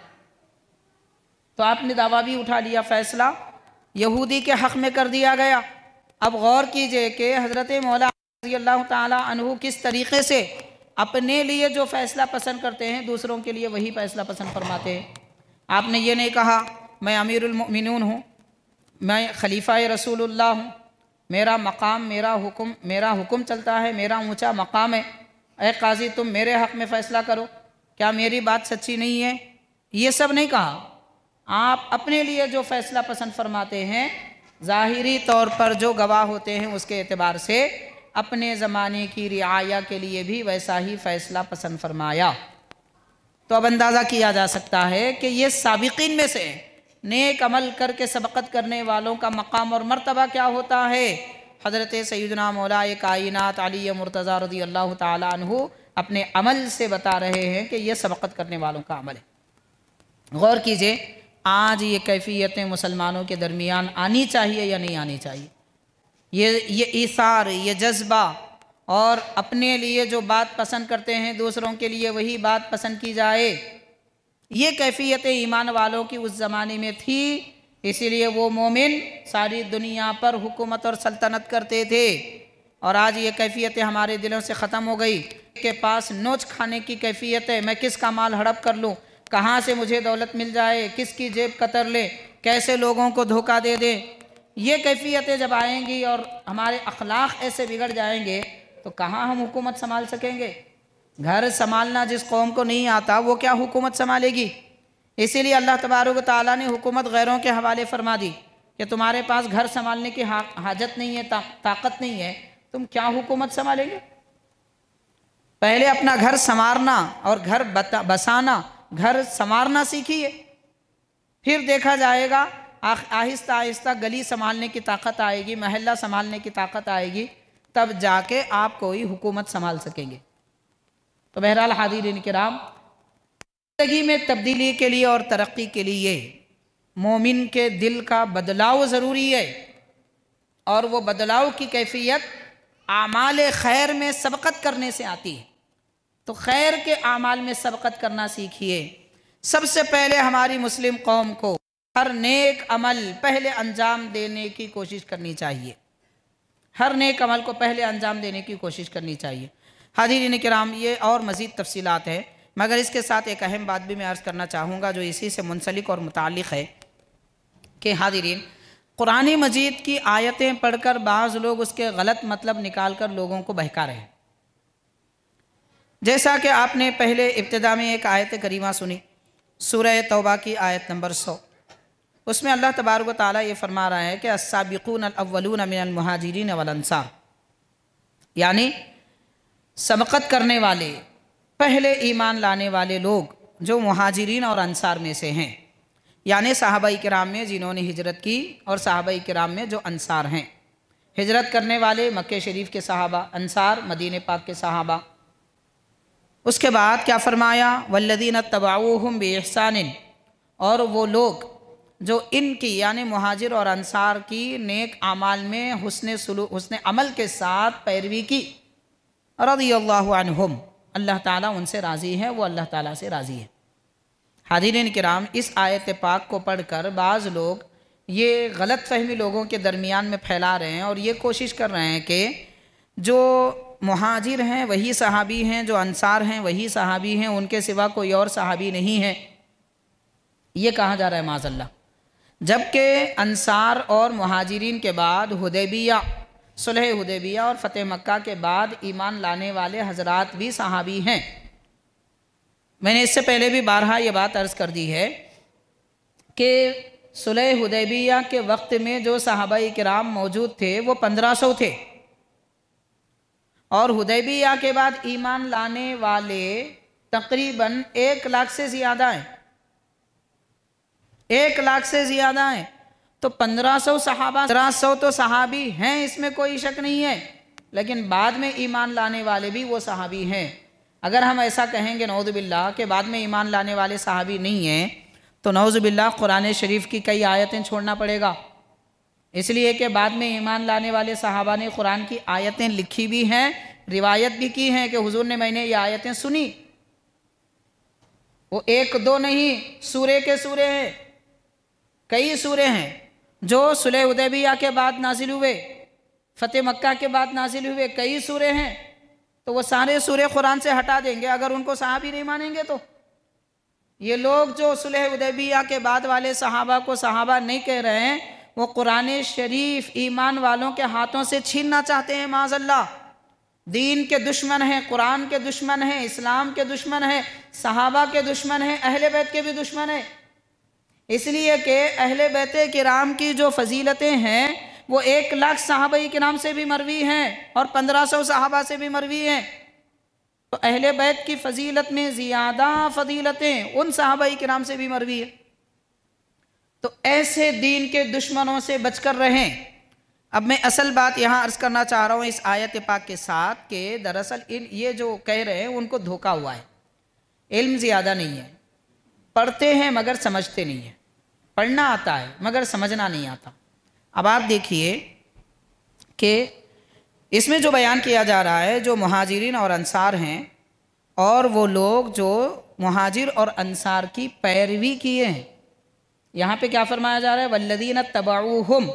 Speaker 1: تو آپ نے دعویٰ بھی اٹھا لیا، فیصلہ یہودی کے حق میں کر دیا گیا۔ اب غور کیجئے کہ حضرت مولا رضی اللہ تعالیٰ عنہ کس طریقے سے اپنے لیے جو فیصلہ پسند کرتے ہیں دوسروں کے لیے وہی فیصلہ پسند فرماتے ہیں۔ آپ نے یہ نہیں کہا میں امیر المؤمنون ہوں، میں خلیفہ رسول اللہ ہوں، میرا مقام میرا حکم چلتا ہے، میرا اونچا مقام ہے، اے قاضی تم میرے حق میں فیصلہ کرو، کیا میری بات سچی نہیں ہے؟ یہ سب نہیں کہا۔ آپ اپنے لیے جو فیصلہ پسند فرماتے ہیں ظاہری طور پر جو گواہ ہوتے ہیں اس کے اعتبار سے اپنے زمانے کی رعایا کے لیے بھی ویسا ہی فیصلہ پسند فرمایا۔ تو اب اندازہ کیا جا سکتا ہے کہ یہ سابقین میں سے نیک عمل کر کے سبقت کرنے والوں کا مقام اور مرتبہ کیا ہوتا ہے۔ حضرت سیدنا مولا کائنات علی مرتضیٰ رضی اللہ تعالیٰ عنہ اپنے عمل سے بتا رہے ہیں کہ یہ سبقت کرنے والوں کا عمل ہے۔ غور کیجئے آج یہ کیفیتیں مسلمانوں کے درمیان آنی چاہیے یا نہیں آنی چاہیے؟ یہ ایثار، یہ جذبہ اور اپنے لیے جو بات پسند کرتے ہیں دوسروں کے لیے وہی بات پسند کی جائے، یہ کیفیت ایمان والوں کی اس زمانے میں تھی۔ اسی لیے وہ مومن ساری دنیا پر حکومت اور سلطنت کرتے تھے، اور آج یہ کیفیتیں ہمارے دلوں سے ختم ہو گئی۔ کے پاس نوچ کھانے کی کیفیت ہے، میں کس کا مال ہڑپ کر لوں، کہاں سے مجھے دولت مل جائے، کس کی جیب قطر لے، کیسے لوگوں کو دھوکہ دے دے۔ یہ کیفیتیں جب آئیں گی اور ہمارے اخلاق ایسے بگڑ جائیں گے تو کہاں ہم حکومت سنبھال سکیں گے؟ گھر سنبھالنا جس قوم کو نہیں آتا وہ کیا حکومت سنبھالے گی؟ اسی لیے اللہ تبارک و تعالیٰ نے حکومت غیروں کے حوالے فرما دی کہ تمہارے پاس گھر سنبھالنے کی حاجت نہیں ہے، طاقت نہیں ہے، تم کیا حکومت سنبھالیں گے؟ پہلے اپنا گھر سنوارنا اور گھر بسانا، گھر سنوارنا سیکھیے، پھر دیکھا جائے گا آہستہ آہستہ گلی سنبھالنے کی طاقت آئے گی، محلہ سنبھالنے کی طاقت آئے گی، تب جا کے آپ کوئی حکومت سنبھال سکیں گے۔ تو بہرحال حاضرین کرام، زندگی میں تبدیلی کے لیے اور ترقی کے لیے مومن کے دل کا بدلاؤ ضروری ہے، اور وہ بدلاؤ کی کیفیت اعمال خیر میں سبقت کرنے سے آتی ہے۔ تو خیر کے اعمال میں سبقت کرنا سیکھیے۔ سب سے پہلے ہماری مسلم قوم کو ہر نیک عمل پہلے انجام دینے کی کوشش کرنی چاہیے، ہر نیک عمل کو پہلے انجام دینے کی کوشش کرنی چاہیے۔ حاضرین کرام، یہ اور مزید تفصیلات ہیں، مگر اس کے ساتھ ایک اہم بات بھی میں عرض کرنا چاہوں گا جو اسی سے منسلک اور متعلق ہے کہ حاضرین، قرآن مجید کی آیتیں پڑھ کر بعض لوگ اس کے غلط مطلب نکال کر لوگوں کو بہکا رہے ہیں۔ جیسا کہ آپ نے پہلے ابتدا میں ایک آیت کریمہ سنی، سورہ توبہ کی آیت نمبر 100، اس میں اللہ تبارک و تعالیٰ یہ فرما رہا ہے کہ السابقون الاولون من المہاجرین والانصار، یعنی سبقت کرنے والے، پہلے ایمان لانے والے لوگ جو مہاجرین اور انصار میں سے ہیں، یعنی صحابہ کرام میں جنہوں نے ہجرت کی اور صحابہ کرام میں جو انصار ہیں۔ ہجرت کرنے والے مکہ شریف کے صحابہ، انصار مدینہ پاک کے صحابہ۔ اس کے بعد کیا فرمایا؟ والذین اتبعوہم بإحسان، اور وہ لوگ جو ان کی یعنی مہاجر اور انصار کی نیک اعمال میں حسن عمل کے ساتھ پیروی کی، رضی اللہ عنہم، اللہ تعالیٰ ان سے راضی ہے، وہ اللہ تعالیٰ سے راضی ہے۔ حاضرین کرام، اس آیت پاک کو پڑھ کر بعض لوگ یہ غلط فہمی لوگوں کے درمیان میں پھیلا رہے ہیں اور یہ کوشش کر رہے ہیں کہ جو مہاجر ہیں وہی صحابی ہیں، جو انصار ہیں وہی صحابی ہیں، ان کے سوا کوئی اور صحابی نہیں ہے۔ یہ کہا جا رہا ہے معاذ اللہ۔ जबकि अंसार और मुहाजिरीन के बाद हुदैबिया, सुलह हुदैबिया और फ़तेह मक्का के बाद ईमान लाने वाले हजरात भी सहाबी हैं। मैंने इससे पहले भी बारहा ये बात अर्ज़ कर दी है कि सुलह हुदैबिया के वक्त में जो सहाबाई किराम मौजूद थे वो 1500 थे, और हुदैबिया के बाद ईमान लाने वाले तकरीबन 1 लाख से ज़्यादा हैं, 1 लाख से ज़्यादा हैं। तो 1500 सहाबा, 1500 तो सहाबी हैं, इसमें कोई शक नहीं है, लेकिन बाद में ईमान लाने वाले भी वो सहाबी हैं। अगर हम ऐसा कहेंगे नऊज़ बिल्लाह के बाद में ईमान लाने वाले सहाबी नहीं हैं, तो नऊज़ बिल्लाह कुरान शरीफ की कई आयतें छोड़ना पड़ेगा, इसलिए कि बाद में ईमान लाने वाले सहाबा ने कुरान की आयतें लिखी भी हैं, रिवायत भी की हैं कि हुजूर ने मैंने ये आयतें सुनी। वो 1-2 नहीं, सूरे के सूरे हैं, कई सूरे हैं जो सुलह हुदैबिया के बाद नाजिल हुए, फ़तेह मक्का के बाद नाजिल हुए, कई सूरे हैं। तो वो सारे सूरे कुरान से हटा देंगे अगर उनको सहाबी नहीं मानेंगे। तो ये लोग जो सुलह हुदैबिया के बाद वाले सहाबा को सहाबा नहीं कह रहे हैं, वो कुरान शरीफ ईमान वालों के हाथों से छीनना चाहते हैं। माज़अल्लाह, दीन के दुश्मन हैं, कुरान के दुश्मन हैं, इस्लाम के दुश्मन हैं, सहाबा के दुश्मन हैं, अहले बैत के भी दुश्मन हैं। इसलिए कि अहले बैत किराम की जो फजीलतें हैं वो 1 लाख सहाबाई किराम से भी मरवी हैं और 1500 सहाबा से भी मरवी हैं। तो अहले बैत की फजीलत में ज़्यादा फजीलतें उन सहाबाई किराम से भी मरवी है। तो ऐसे दीन के दुश्मनों से बचकर रहें। अब मैं असल बात यहाँ अर्ज़ करना चाह रहा हूँ इस आयत पाक के साथ कि दरअसल ये जो कह रहे हैं उनको धोखा हुआ है, इल्म ज़्यादा नहीं है, पढ़ते हैं मगर समझते नहीं हैं, पढ़ना आता है मगर समझना नहीं आता। अब आप देखिए कि इसमें जो बयान किया जा रहा है, जो मुहाजिरीन और अंसार हैं, और वो लोग जो मुहाजिर और अंसार की पैरवी किए हैं, यहाँ पे क्या फरमाया जा रहा है, वल्लदीन तबाऊहुम,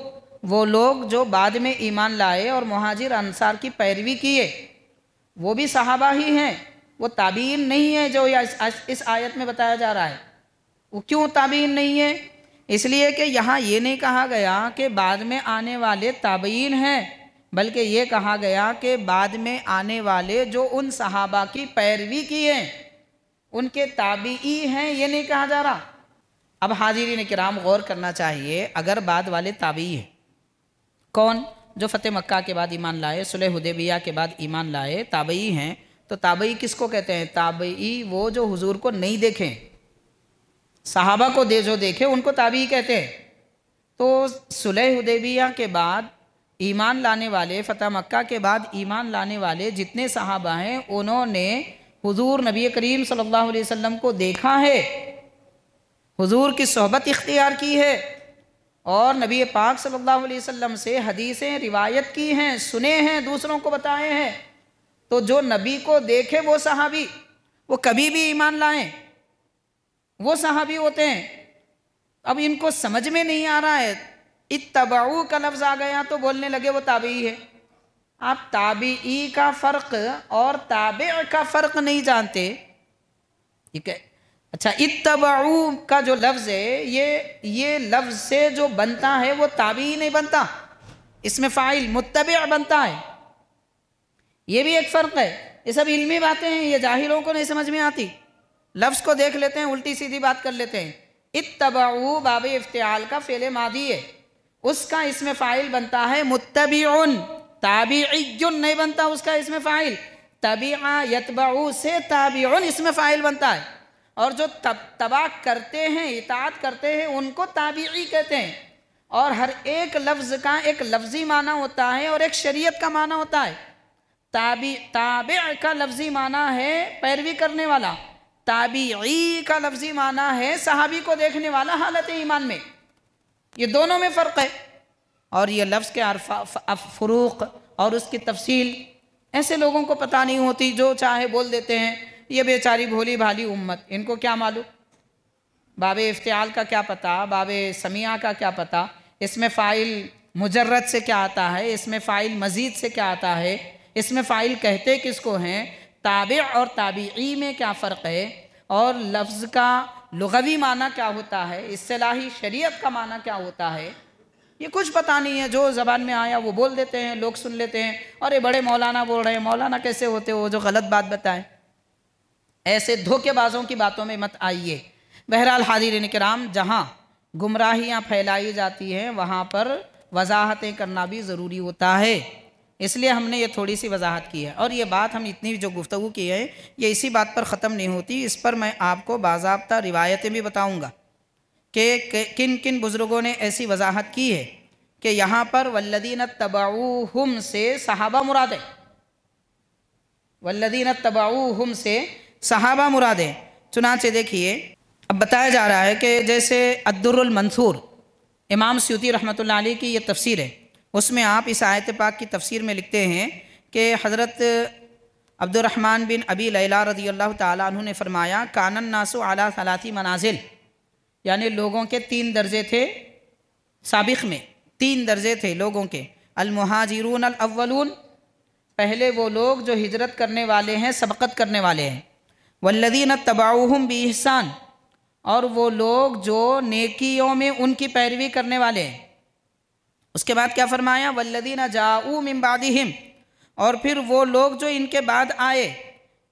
Speaker 1: वो लोग जो बाद में ईमान लाए और मुहाजिर अंसार की पैरवी किए, वो भी सहाबा ही हैं, वो ताबीन नहीं है जो इस आयत में बताया जा रहा है। वो क्यों ताबीन नहीं है? इसलिए कि यहाँ ये नहीं कहा गया कि बाद में आने वाले ताबीन हैं, बल्कि ये कहा गया कि बाद में आने वाले जो उन सहाबा की पैरवी की हैं उनके ताबीई हैं, ये नहीं कहा जा रहा। अब हाजिरीन किराम गौर करना चाहिए, अगर बाद वाले ताबीई हैं, कौन? जो फ़तेह मक्का के बाद ईमान लाए, सुलह हुदैबिया के बाद ईमान लाए, ताबई हैं। तो ताबई किसको कहते हैं? ताबई वो जो हुजूर को नहीं देखें, सहाबा को जो देखे उनको ताबई कहते हैं। तो सुलह हुदैबिया के बाद ईमान लाने वाले, फ़तेह मक्का के बाद ईमान लाने वाले जितने सहाबा हैं, उन्होंने हुजूर नबी करीम सल्लल्लाहु अलैहि वसल्लम को देखा है, हुजूर की सोहबत इख्तियार की है और नबी पाक सल्लल्लाहु अलैहि वसल्लम से हदीसें रिवायत की हैं, सुने हैं, दूसरों को बताए हैं। तो जो नबी को देखे वो सहाबी, वो कभी भी ईमान लाएं, वो सहाबी होते हैं। अब इनको समझ में नहीं आ रहा है, इत्तबाऊ का लफ्ज़ आ गया तो बोलने लगे वो ताबई है। आप ताबई का फ़र्क और ताबे का फ़र्क नहीं जानते, ठीक है? अच्छा, इत्तबाऊ का जो लफ्ज़ है, ये लफ्ज़ से जो बनता है वो ताबी नहीं बनता, इसमें फ़ाइल मुत्तबे बनता है। ये भी एक फ़र्क है। ये सब इल्मी बातें हैं, ये जाहिलों को नहीं समझ में आती। लफ्ज़ को देख लेते हैं, उल्टी सीधी बात कर लेते हैं। इत्तबाऊ बाब इफ्तिआल का फ़ेल मादी है, उसका इसमें फ़ाइल बनता है मुत्तबिउन, ताबिइयुन नहीं बनता उसका इसमें फ़ाइल। तबिआ यतबाऊ से ताबिउन इसमें फ़ाइल बनता है, और जो तबा करते हैं, इताअत करते हैं, उनको ताबिई कहते हैं। और हर एक लफ्ज़ का एक लफ्ज़ी माना होता है और एक शरीयत का माना होता है। ताबे का लफ्ज़ी माना है पैरवी करने वाला, ताबीई का लफ्ज़ी माना है सहाबी को देखने वाला हालत ईमान में। ये दोनों में फ़र्क है। और ये लफ्ज़ के फ़ुरूक़ और उसकी तफसील ऐसे लोगों को पता नहीं होती, जो चाहे बोल देते हैं। ये बेचारी भोली भाली उम्मत, इनको क्या मालूम? बाबे इफ्तिआल का क्या पता, बाबे समिया का क्या पता, इसमें फ़ाइल मुजर्रद से क्या आता है, इसमें फ़ाइल मज़ीद से क्या आता है, इसमें फ़ाइल कहते किसको हैं, ताबे और ताबीई में क्या फ़र्क है, और लफ्ज़ का लुग़वी माना क्या होता है, इस्तिलाही शरीयत का माना क्या होता है, ये कुछ पता नहीं है। जो ज़बान में आया वो बोल देते हैं, लोग सुन लेते हैं, अरे बड़े मौलाना बोल रहे हैं। मौलाना कैसे होते हो जो गलत बात बताएं? ऐसे धोखेबाजों की बातों में मत आइए। बहरहाल हाज़िरीन किराम, जहाँ गुमराहियाँ फैलाई जाती हैं वहाँ पर वजाहतें करना भी ज़रूरी होता है, इसलिए हमने ये थोड़ी सी वजाहत की है। और ये बात हम इतनी जो गुफ्तगू की है ये इसी बात पर ख़त्म नहीं होती, इस पर मैं आपको बाज़ाब्ता रिवायतें भी बताऊँगा कि किन किन बुज़ुर्गों ने ऐसी वजाहत की है कि यहाँ पर वल्लदीन तबऊहुम से सहाबा मुराद है। वल्लदीन तबऊहुम से सहाबा मुराद है। चुनांचे देखिए, अब बताया जा रहा है कि जैसे अद्दुर्रुल मंसूर इमाम स्यूती रहमतुल्लाह अलैह की ये तफसीर है, उसमें आप इस आयत पाक की तफसीर में लिखते हैं कि हज़रत अब्दुर्रहमान बिन अबी लैला रज़ियल्लाहु ताला अन्हु ने फरमाया, कानन नासु अला सलाती मनाजिल, यानी लोगों के 3 दर्जे थे। साबिक़ में 3 दर्जे थे लोगों के। अल मुहाजिरून अल अव्वलून, पहले वो लोग जो हिजरत करने वाले हैं, सबक़त करने वाले हैं। वल्लज़ीन तबऊहुम बि इहसान, और वो लोग जो नेकियों में उनकी पैरवी करने वाले हैं। उसके बाद क्या फरमाया, वल्लज़ीन जाऊ मिन बादिहिम, और फिर वो लोग जो इनके बाद आए,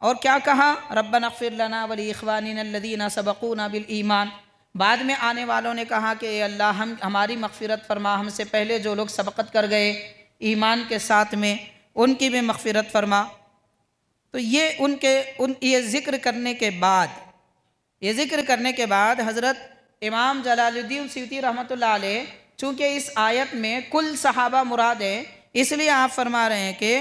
Speaker 1: और क्या कहा, रब्बना इग़फ़िर लना व लिइख़वानिना अल्लज़ीना सबक़ूना बिल ईमान। बाद में आने वालों ने कहा कि अल्लाह हमारी मग़फ़िरत फरमा, हमसे पहले जो लोग सबक़त कर गए ईमान के साथ में, उनकी भी मग़फ़िरत फरमा। तो ये ये ज़िक्र करने के बाद हज़रत इमाम जलालुद्दीन स्यूती रहमतुल्लाह अलैह, चूँकि इस आयत में कुल सहाबा मुराद है, इसलिए आप फरमा रहे हैं कि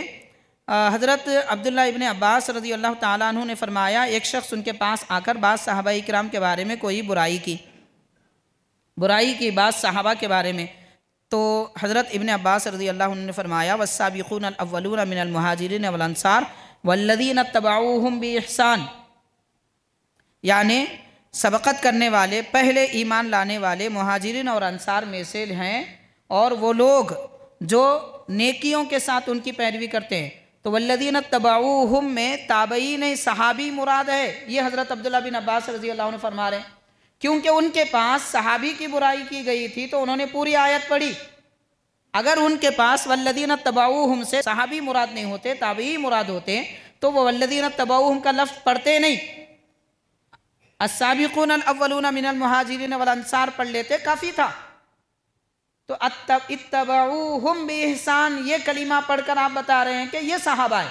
Speaker 1: हज़रत अब्दुल्लाह इब्न अब्बास रज़ियल्लाहु ताला अन्हु ने फरमाया, एक शख्स उनके पास आकर बाज़ सहाबा इकराम के बारे में कोई बुराई की बाज़ सहाबा के बारे में, तो हज़रत इब्न अब्बास रज़ियल्लाहु अन्हु ने फरमाया, वस्साबिक़ून अल अव्वलून मिनल मुहाजिरीन वल अंसार वल्लज़ीन तबऊहुम बि इहसान, यानी सबक़त करने वाले, पहले ईमान लाने वाले मुहाजिरीन और अंसार में से हैं, और वो लोग जो नेकियों के साथ उनकी पैरवी करते हैं। तो वल्लज़ीन तबऊहुम में ताबईन सहाबी मुराद है, ये हज़रत अब्दुल्लाह बिन अब्बास रज़ियल्लाहु अन्हु फरमा रहे हैं, क्योंकि उनके पास सहाबी की बुराई की गई थी तो उन्होंने पूरी आयत पढ़ी। अगर उनके पास वल्लज़ीन तबऊहुम से सहाबी मुराद नहीं होते, ताबई मुराद होते, तो वो वल्लज़ीन तबऊहुम का लफ्ज़ पढ़ते नहीं, अस्साबिक़ून अल अव्वलून मिनल मुहाजिरीन वल अंसार पढ़ लेते, काफ़ी था। तो इत्तबऊहुम बि इहसान, ये कलीमा पढ़कर आप बता रहे हैं कि ये सहाबा है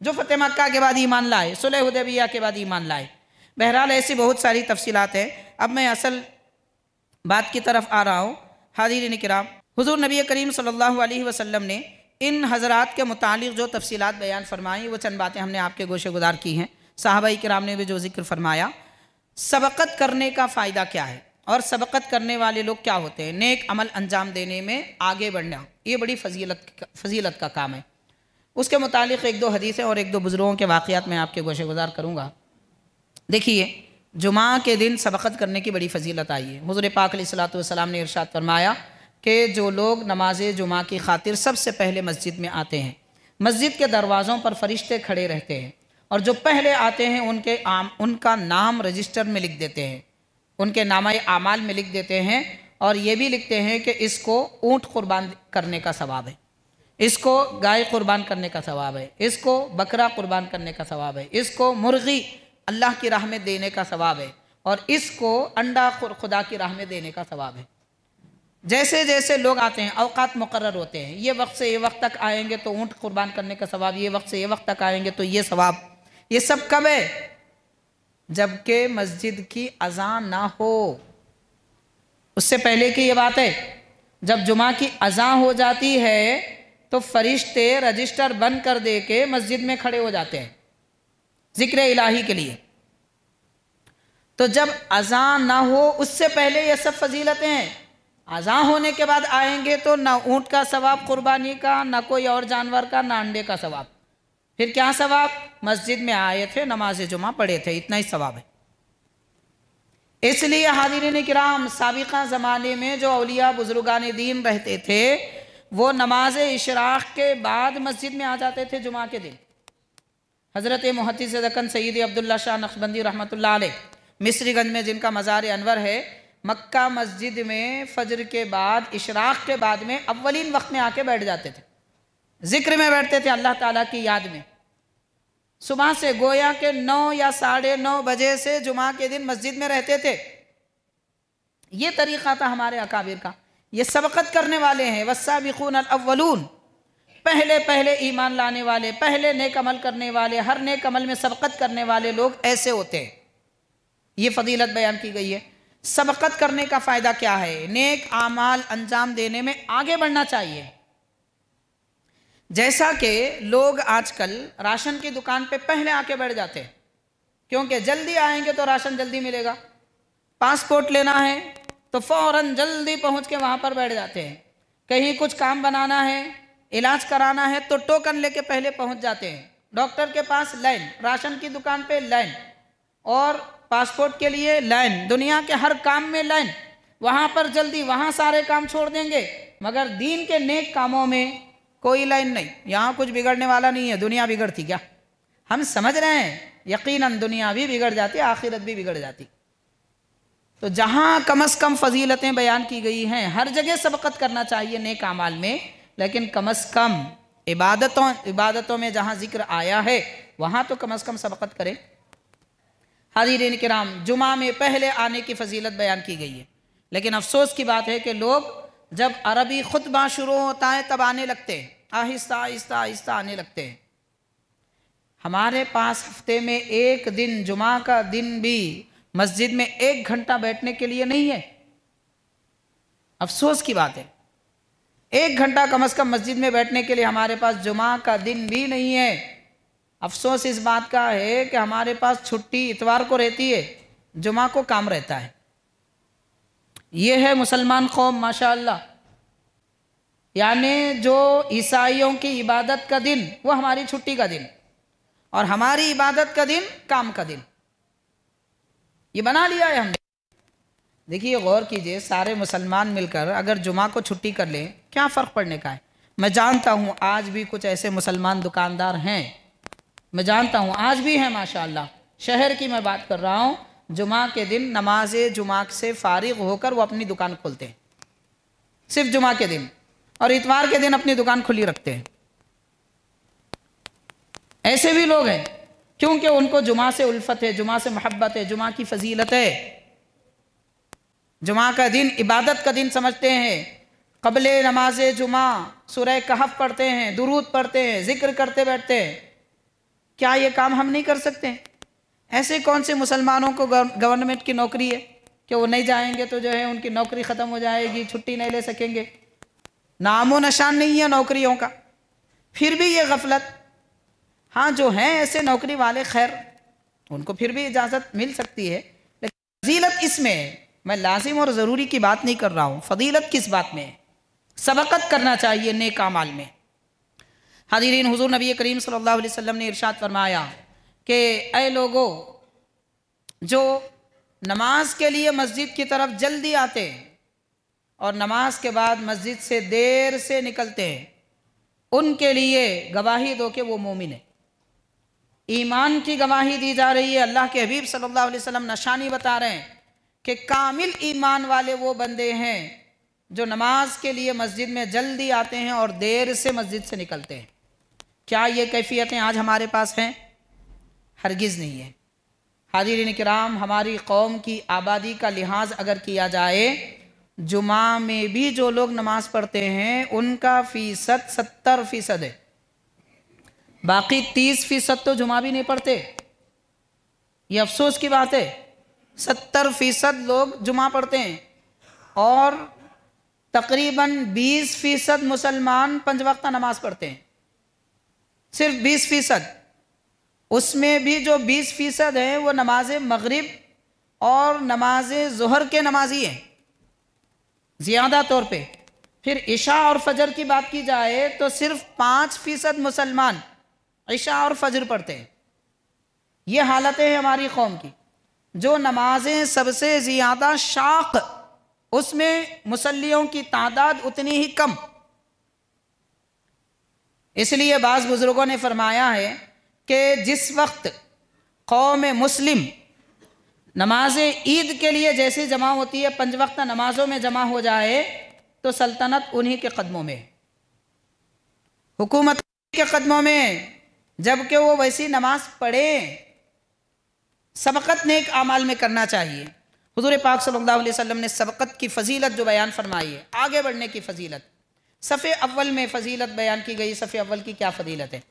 Speaker 1: जो फ़तह मक्का के बाद ईमान लाए, सुलह हुदैबिया के बाद ईमान लाए। बहरहाल ऐसी बहुत सारी तफसीलात हैं। अब मैं असल बात की तरफ आ रहा हूँ। हाज़िरीन किराम, हुज़ूर नबी करीम सल्लल्लाहु अलैहि वसल्लम ने इन हज़रात के मुतालिक जो तफसीलात बयान फरमाई, वो चंद बातें हमने आपके गोशे गुदार की हैं। सहाबा किराम ने भी जो ज़िक्र फरमाया, सबक़त करने का फ़ायदा क्या है और सबक़त करने वाले लोग क्या होते हैं, नेक अमल अंजाम देने में आगे बढ़ना, ये बड़ी फजीलत का काम है। उसके मुतालिक 1-2 हदीसें और 1-2 बुज़ुर्गों के वाक़यात मैं आपके गोशे गुजार करूँगा। देखिए, जुमा के दिन सबक़त करने की बड़ी फजीलत आई है। हुज़ूर पाक अलैहिस्सलातु वस्सलाम ने इरशाद फरमाया कि जो लोग नमाज जुमा की खातिर सबसे पहले मस्जिद में आते हैं, मस्जिद के दरवाज़ों पर फ़रिश्ते खड़े रहते हैं, और जो पहले आते हैं उनका नाम रजिस्टर में लिख देते हैं, उनके नामा आमाल में लिख देते हैं, और ये भी लिखते हैं कि इसको ऊँट कुर्बान करने का सवाब है, इसको गाय कुर्बान करने का सवाब है, इसको बकरा कुर्बान करने का सवाब है, इसको मुर्गी अल्लाह की राह में देने का सवाब है, और इसको अंडा खुदा की राह में देने का सवाब है। जैसे जैसे लोग आते हैं, औकात मुकर्रर होते हैं, ये वक्त से ये वक्त तक आएंगे तो ऊँट कुर्बान करने का सवाब, ये वक्त से ये वक्त तक आएंगे तो ये सवाब। ये सब कब है? जबकि मस्जिद की अज़ान ना हो, उससे पहले की ये बात है। जब जुमा की अज़ान हो जाती है तो फरिश्ते रजिस्टर बंद कर दे के मस्जिद में खड़े हो जाते हैं ज़िक्र इलाही के लिए। तो जब अज़ान ना हो उससे पहले ये सब फजीलतें हैं। अज़ान होने के बाद आएंगे तो ना ऊँट का सवाब कुर्बानी का, ना कोई और जानवर का, ना अंडे का सवाब। फिर क्या सवाब? मस्जिद में आए थे, नमाज जुमा पढ़े थे, इतना ही सवाब है। इसलिए हाज़िरीन किराम, साबिक़ा ज़माने में जो औलिया बुज़ुर्गान दीन रहते थे वो नमाज इशराक़ के बाद मस्जिद में आ जाते थे जुमा के दिन। हज़रत मुहद्दिस दक्कन सैयद अब्दुल्ला शाह नक्शबंदी रहमतुल्लाह अलैह, مصری گنج میں جن کا مزار انور ہے، مکہ مسجد میں فجر کے بعد، اشراق کے بعد میں اولین وقت میں آ کے بیٹھ جاتے تھے، ذکر میں بیٹھتے تھے اللہ تعالیٰ کی یاد میں۔ صبح سے گویا کہ 9 یا 9:30 بجے سے جمعہ کے دن مسجد میں رہتے تھے۔ یہ طریقہ تھا ہمارے اکابر کا، یہ سبقت کرنے والے ہیں۔ والسابقون الاولون، پہلے ایمان لانے والے، پہلے نیک عمل کرنے والے، ہر نیک عمل میں سبقت کرنے والے لوگ ایسے ہوتے ہیں۔ یہ فضیلت بیان کی گئی ہے۔ سبقت کرنے کا فائدہ کیا ہے؟ نیک اعمال انجام دینے میں آگے بڑھنا چاہیے۔ جیسا کہ لوگ آج کل راشن کی دکان پہ پہلے آ کے بیٹھ جاتے ہیں، کیونکہ جلدی آئیں گے تو راشن جلدی ملے گا۔ پاسپورٹ لینا ہے تو فوراً جلدی پہنچ کے وہاں پر بیٹھ جاتے ہیں۔ کہیں کچھ کام بنانا ہے، علاج کرانا ہے تو ٹوکن لے کے پہلے پہنچ جاتے ہیں۔ ڈاکٹر کے پاس لائن، راشن کی دکان پہ لائن، اور پاسپورٹ کے لیے لائن، دنیا کے ہر کام میں لائن۔ وہاں پر جلدی، وہاں سارے کام چھوڑ دیں گے، مگر دین کے نیک کاموں میں کوئی لائن نہیں۔ یہاں کچھ بگڑنے والا نہیں ہے، دنیا بگڑتی کیا؟ ہم سمجھ رہے ہیں یقیناً دنیا بھی بگڑ جاتی، آخرت بھی بگڑ جاتی۔ تو جہاں کم از کم فضیلتیں بیان کی گئی ہیں، ہر جگہ سبقت کرنا چاہیے نیک اعمال میں، لیکن کم از کم عبادتوں میں جہاں ذکر آیا ہے وہاں تو کم از کم سبقت کریں۔ حاضرین کرام، جمعہ میں پہلے آنے کی فضیلت بیان کی گئی ہے، لیکن افسوس کی بات ہے کہ لوگ جب عربی خطبہ شروع ہوتا ہے تب آنے لگتے ہیں، آہستہ آہستہ آہستہ آنے لگتے ہیں۔ ہمارے پاس ہفتے میں ایک دن، جمعہ کا دن بھی مسجد میں 1 گھنٹہ بیٹھنے کے لیے نہیں ہے۔ افسوس کی بات ہے، 1 گھنٹہ کم از کم مسجد میں بیٹھنے کے لیے ہمارے پاس جمعہ کا دن بھی نہیں ہے۔ افسوس اس بات کا ہے کہ ہمارے پاس چھٹی اتوار کو رہتی ہے، جمعہ کو کام رہتا ہے۔ یہ ہے مسلمان قوم ماشاءاللہ، یعنی جو عیسائیوں کی عبادت کا دن وہ ہماری چھٹی کا دن، اور ہماری عبادت کا دن کام کا دن، یہ بنا لیا ہے ہم نے۔ دیکھیے غور کیجئے، سارے مسلمان مل کر اگر جمعہ کو چھٹی کر لیں، کیا فرق پڑنے کا ہے؟ میں جانتا ہوں آج بھی کچھ ایسے مسلمان دکاندار ہیں، میں جانتا ہوں آج بھی ہیں ماشاءاللہ، شہر کی میں بات کر رہا ہوں، جمعہ کے دن نماز جمعہ سے فارغ ہو کر وہ اپنی دکان کھولتے ہیں، صرف جمعہ کے دن، اور اتوار کے دن اپنی دکان کھلی رکھتے ہیں۔ ایسے بھی لوگ ہیں، کیونکہ ان کو جمعہ سے الفت ہے، جمعہ سے محبت ہے، جمعہ کی فضیلت ہے، جمعہ کا دن عبادت کا دن سمجھتے ہیں۔ قبل نماز جمعہ سورہ کہف پڑھتے ہیں، درود پڑھتے ہیں، ذکر کرتے بیٹھتے ہیں۔ کیا یہ کام ہم نہیں کر سکتے؟ ایسے کون سے مسلمانوں کو گورنمنٹ کی نوکری ہے کہ وہ نہیں جائیں گے تو جو ہے ان کی نوکری ختم ہو جائے گی، چھٹی نہیں لے سکیں گے؟ نام و نشان نہیں ہے نوکریوں کا، پھر بھی یہ غفلت۔ ہاں جو ہیں ایسے نوکری والے، خیر ان کو پھر بھی اجازت مل سکتی ہے، لیکن فضیلت اس میں ہے۔ میں لازم اور ضروری کی بات نہیں کر رہا ہوں، فضیلت کس بات میں ہے؟ سبقت کرنا چاہیے نیک اعمال میں۔ حاضرین، حضور نبی کریم صلی اللہ علیہ وسلم نے ارشاد فرمایا کہ اے لوگو، جو نماز کے لیے مسجد کی طرف جلدی آتے ہیں اور نماز کے بعد مسجد سے دیر سے نکلتے ہیں، ان کے لیے گواہی دو کہ وہ مومن ہے۔ ایمان کی گواہی دی جا رہی ہے۔ اللہ کے حبیب صلی اللہ علیہ وسلم نشانی بتا رہے ہیں کہ کامل ایمان والے وہ بندے ہیں جو نماز کے لیے مسجد میں جلدی آتے ہیں اور دیر سے مسجد سے نکلتے ہیں۔ کیا یہ کیفیتیں آج ہمارے پاس ہیں؟ ہرگز نہیں ہے۔ حاضرین کرام، ہماری قوم کی آبادی کا لحاظ اگر کیا جائے، جمعہ میں بھی جو لوگ نماز پڑھتے ہیں ان کا فیصد 70% ہے، باقی 30% تو جمعہ بھی نہیں پڑھتے۔ یہ افسوس کی بات ہے، 70% لوگ جمعہ پڑھتے ہیں اور تقریباً 20% مسلمان 5 وقتہ نماز پڑھتے ہیں، صرف 20%۔ اس میں بھی جو 20% ہیں وہ نماز مغرب اور نماز ظہر کے نمازی ہیں زیادہ طور پہ۔ پھر عشاء اور فجر کی بات کی جائے تو صرف 5% مسلمان عشاء اور فجر پڑھتے ہیں۔ یہ حالت ہے ہماری قوم کی۔ جو نمازیں سب سے زیادہ شاق، اس میں مصلیوں کی تعداد اتنی ہی کم۔ اس لیے بعض بزرگوں نے فرمایا ہے کہ جس وقت قوم مسلم नमाज ईद के लिए जैसे जमा होती है, 5 वक्त नमाजों में जमा हो जाए तो सल्तनत उन्हीं के कदमों में, हुकूमत के कदमों में, जबकि वो वैसी नमाज पढ़े। सबकत नेक आमाल में करना चाहिए। हुजूर पाक सल्लल्लाहु अलैहि वसल्लम ने सबकत की फ़जीलत जो बयान फरमाई है, आगे बढ़ने की फ़जीलत, सफ़े अव्वल में फ़जीलत बयान की गई। सफ़े अव्वल की क्या फ़जीलत है?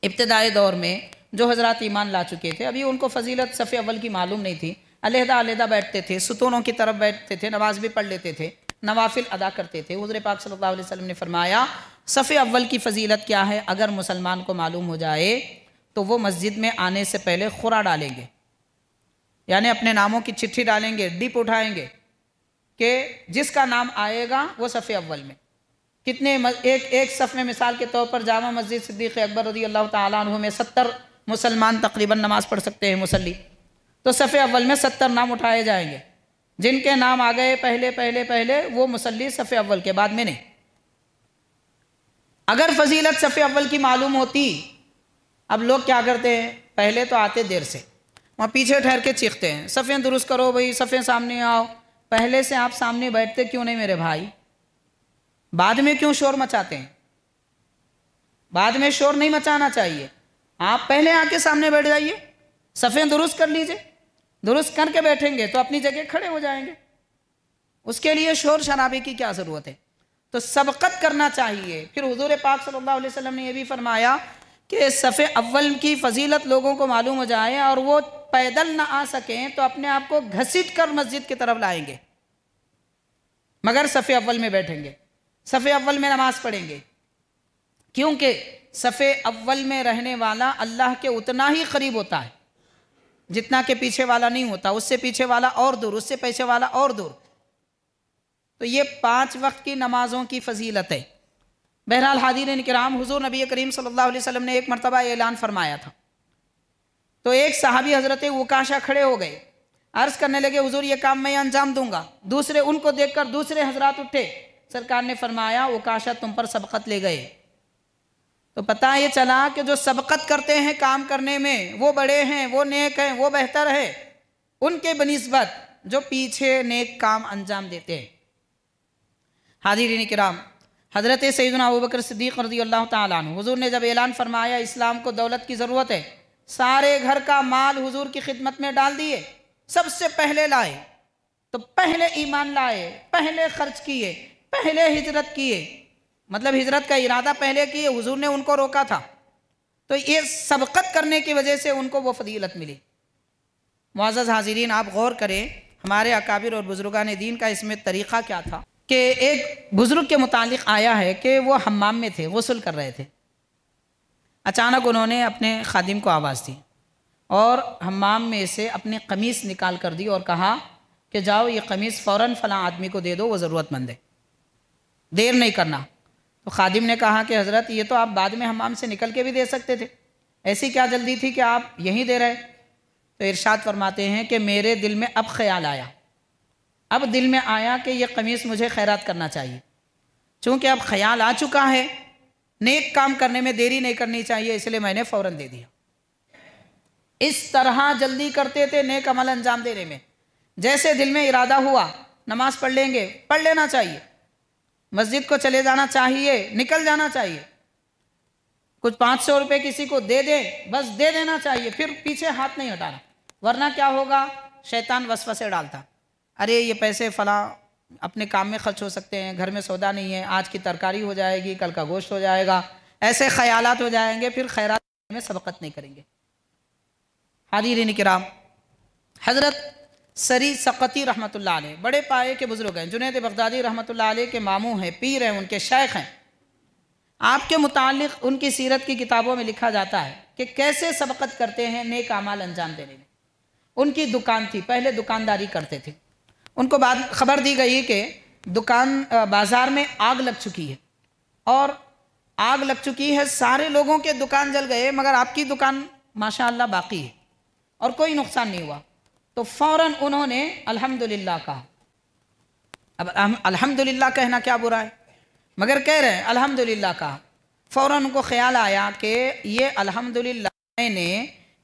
Speaker 1: इब्तिदाई दौर में जो हज़रात ईमान ला चुके थे, अभी उनको फ़जीलत सफ़े अव्वल की मालूम नहीं थी, अलहदा बैठते थे, सुतूनों की तरफ बैठते थे, नमाज भी पढ़ लेते थे, नवाफिल अदा करते थे। हुज़ूर पाक सल्लल्लाहु अलैहि वसल्लम ने फरमाया सफ़े अव्वल की फ़जीलत क्या है? अगर मुसलमान को मालूम हो जाए तो वो मस्जिद में आने से पहले खुरा डालेंगे, यानी अपने नामों की चिट्ठी डालेंगे, डिप उठाएंगे कि जिसका नाम आएगा वो सफ़े अव्वल में। कितने एक सफ़ में मिसाल के तौर पर जामा मस्जिद सिद्दीक़ अकबर रज़ी अल्लाह ताला अन्हु में 70 मुसलमान तकरीबन नमाज़ पढ़ सकते हैं मुसल्ली, तो सफ़े अव्वल में 70 नाम उठाए जाएंगे। जिनके नाम आ गए पहले वो मुसल्ली सफ़े अव्वल के, बाद में नहीं। अगर फ़जीलत सफ़े अव्वल की मालूम होती, अब लोग क्या करते हैं, पहले तो आते देर से, वहाँ पीछे ठहर के चीखते हैं सफ़े दुरुस्त करो भाई, सफ़े सामने आओ। पहले से आप सामने बैठते क्यों नहीं मेरे भाई? बाद में क्यों शोर मचाते हैं? बाद में शोर नहीं मचाना चाहिए, आप पहले आके सामने बैठ जाइए, सफ़े दुरुस्त कर लीजिए। दुरुस्त करके बैठेंगे तो अपनी जगह खड़े हो जाएंगे, उसके लिए शोर शराबे की क्या ज़रूरत है? तो सबकत करना चाहिए। फिर हुजूर पाक सल्लल्लाहु अलैहि वसल्लम ने यह भी फरमाया कि सफ़े अव्वल की फ़जीलत लोगों को मालूम हो जाए और वो पैदल ना आ सकें तो अपने आप को घसीट कर मस्जिद की तरफ लाएंगे, मगर सफ़े अव्वल में बैठेंगे, सफ़े अव्वल में नमाज पढ़ेंगे, क्योंकि सफ़े अव्वल में रहने वाला अल्लाह के उतना ही करीब होता है जितना के पीछे वाला नहीं होता। उससे पीछे वाला और दूर, उससे पीछे वाला और दूर। तो ये 5 वक्त की नमाजों की फ़जीलत है। बहरहाल हाज़िरीन किराम, हुज़ूर नबी करीम सल्लल्लाहु अलैहि वसल्लम ने एक मरतबा ऐलान फरमाया था, तो एक सहाबी हज़रत उकाशा खड़े हो गए, अर्ज़ करने लगे हुज़ूर ये काम मैं अंजाम दूंगा। दूसरे उनको देखकर दूसरे हजरात उठे, सरकार ने फरमाया उकाशा तुम पर सबकत ले गए। तो पता ये चला कि जो सबकत करते हैं काम करने में, वो बड़े हैं, वो नेक हैं, वो बेहतर है उनके बनिस्बत जो पीछे नेक काम अंजाम देते हैं। हाज़िरीन किराम, हज़रत सैयदना अबू बकर सिद्दीक़ रज़ियल्लाहु ताला अन्हु, हुज़ूर ने जब ऐलान फरमाया इस्लाम को दौलत की ज़रूरत है, सारे घर का माल हुज़ूर की खिदमत में डाल दिए। सबसे पहले लाए तो पहले ईमान लाए, पहले खर्च किए, पहले हिजरत किए, मतलब हिजरत का इरादा पहले किए, हुजूर ने उनको रोका था। तो ये सबकत करने की वजह से उनको वो फजीलत मिली। मुअज़्ज़ज़ हाज़िरीन, आप गौर करें हमारे अकाबिर और बुज़ुर्गान दीन का इसमें तरीक़ा क्या था कि एक बुज़ुर्ग के मुतालिक आया है कि वो हम्माम में थे, गुस्ल कर रहे थे। अचानक उन्होंने अपने खादिम को आवाज़ दी और हम्माम में से अपनी कमीज़ निकाल कर दी और कहा कि जाओ ये कमीज़ फ़ौरन फ़लाँ आदमी को दे दो, वो ज़रूरतमंद है, देर नहीं करना। तो खादिम ने कहा कि हज़रत ये तो आप बाद में हम्माम से निकल के भी दे सकते थे, ऐसी क्या जल्दी थी कि आप यहीं दे रहे? तो इरशाद फरमाते हैं कि मेरे दिल में अब ख्याल आया, अब दिल में आया कि ये कमीज़ मुझे खैरात करना चाहिए। चूँकि अब ख्याल आ चुका है, नेक काम करने में देरी नहीं करनी चाहिए, इसलिए मैंने फ़ौरन दे दिया। इस तरह जल्दी करते थे नेक अमल अंजाम देने में। जैसे दिल में इरादा हुआ नमाज पढ़ लेंगे, पढ़ लेना चाहिए, मस्जिद को चले जाना चाहिए, निकल जाना चाहिए, कुछ 500 रुपये किसी को दे दें, बस दे देना चाहिए, फिर पीछे हाथ नहीं हटाना। वरना क्या होगा, शैतान वसवसे डालता, अरे ये पैसे फला अपने काम में खर्च हो सकते हैं, घर में सौदा नहीं है, आज की तरकारी हो जाएगी, कल का गोश्त हो जाएगा, ऐसे ख्यालात हो जाएंगे, फिर खैरात में सबकत नहीं करेंगे। हाज़िरीन किराम, हज़रत सरी सकती रहमतुल्लाह अलैह बड़े पाए के बुज़ुर्ग हैं, जुनैद बगदादी रहमतुल्लाह अलैह के मामू हैं, पीर हैं, उनके शेख हैं। आपके मुतालिक उनकी सीरत की किताबों में लिखा जाता है कि कैसे सबकत करते हैं नेक आमाल अंजाम देने में। उनकी दुकान थी, पहले दुकानदारी करते थे। उनको बाद खबर दी गई कि दुकान बाज़ार में आग लग चुकी है और आग लग चुकी है, सारे लोगों के दुकान जल गए, मगर आपकी दुकान माशाअल्लाह बाकी है और कोई नुकसान नहीं हुआ। तो फ़ौरन उन्होंने अल्हम्दुलिल्लाह कहा। अब अल्हम्दुलिल्लाह कहना क्या बुरा है, मगर कह रहे हैं अल्हम्दुलिल्लाह कहा। फ़ौरन उनको ख्याल आया कि ये अल्हम्दुलिल्लाह ने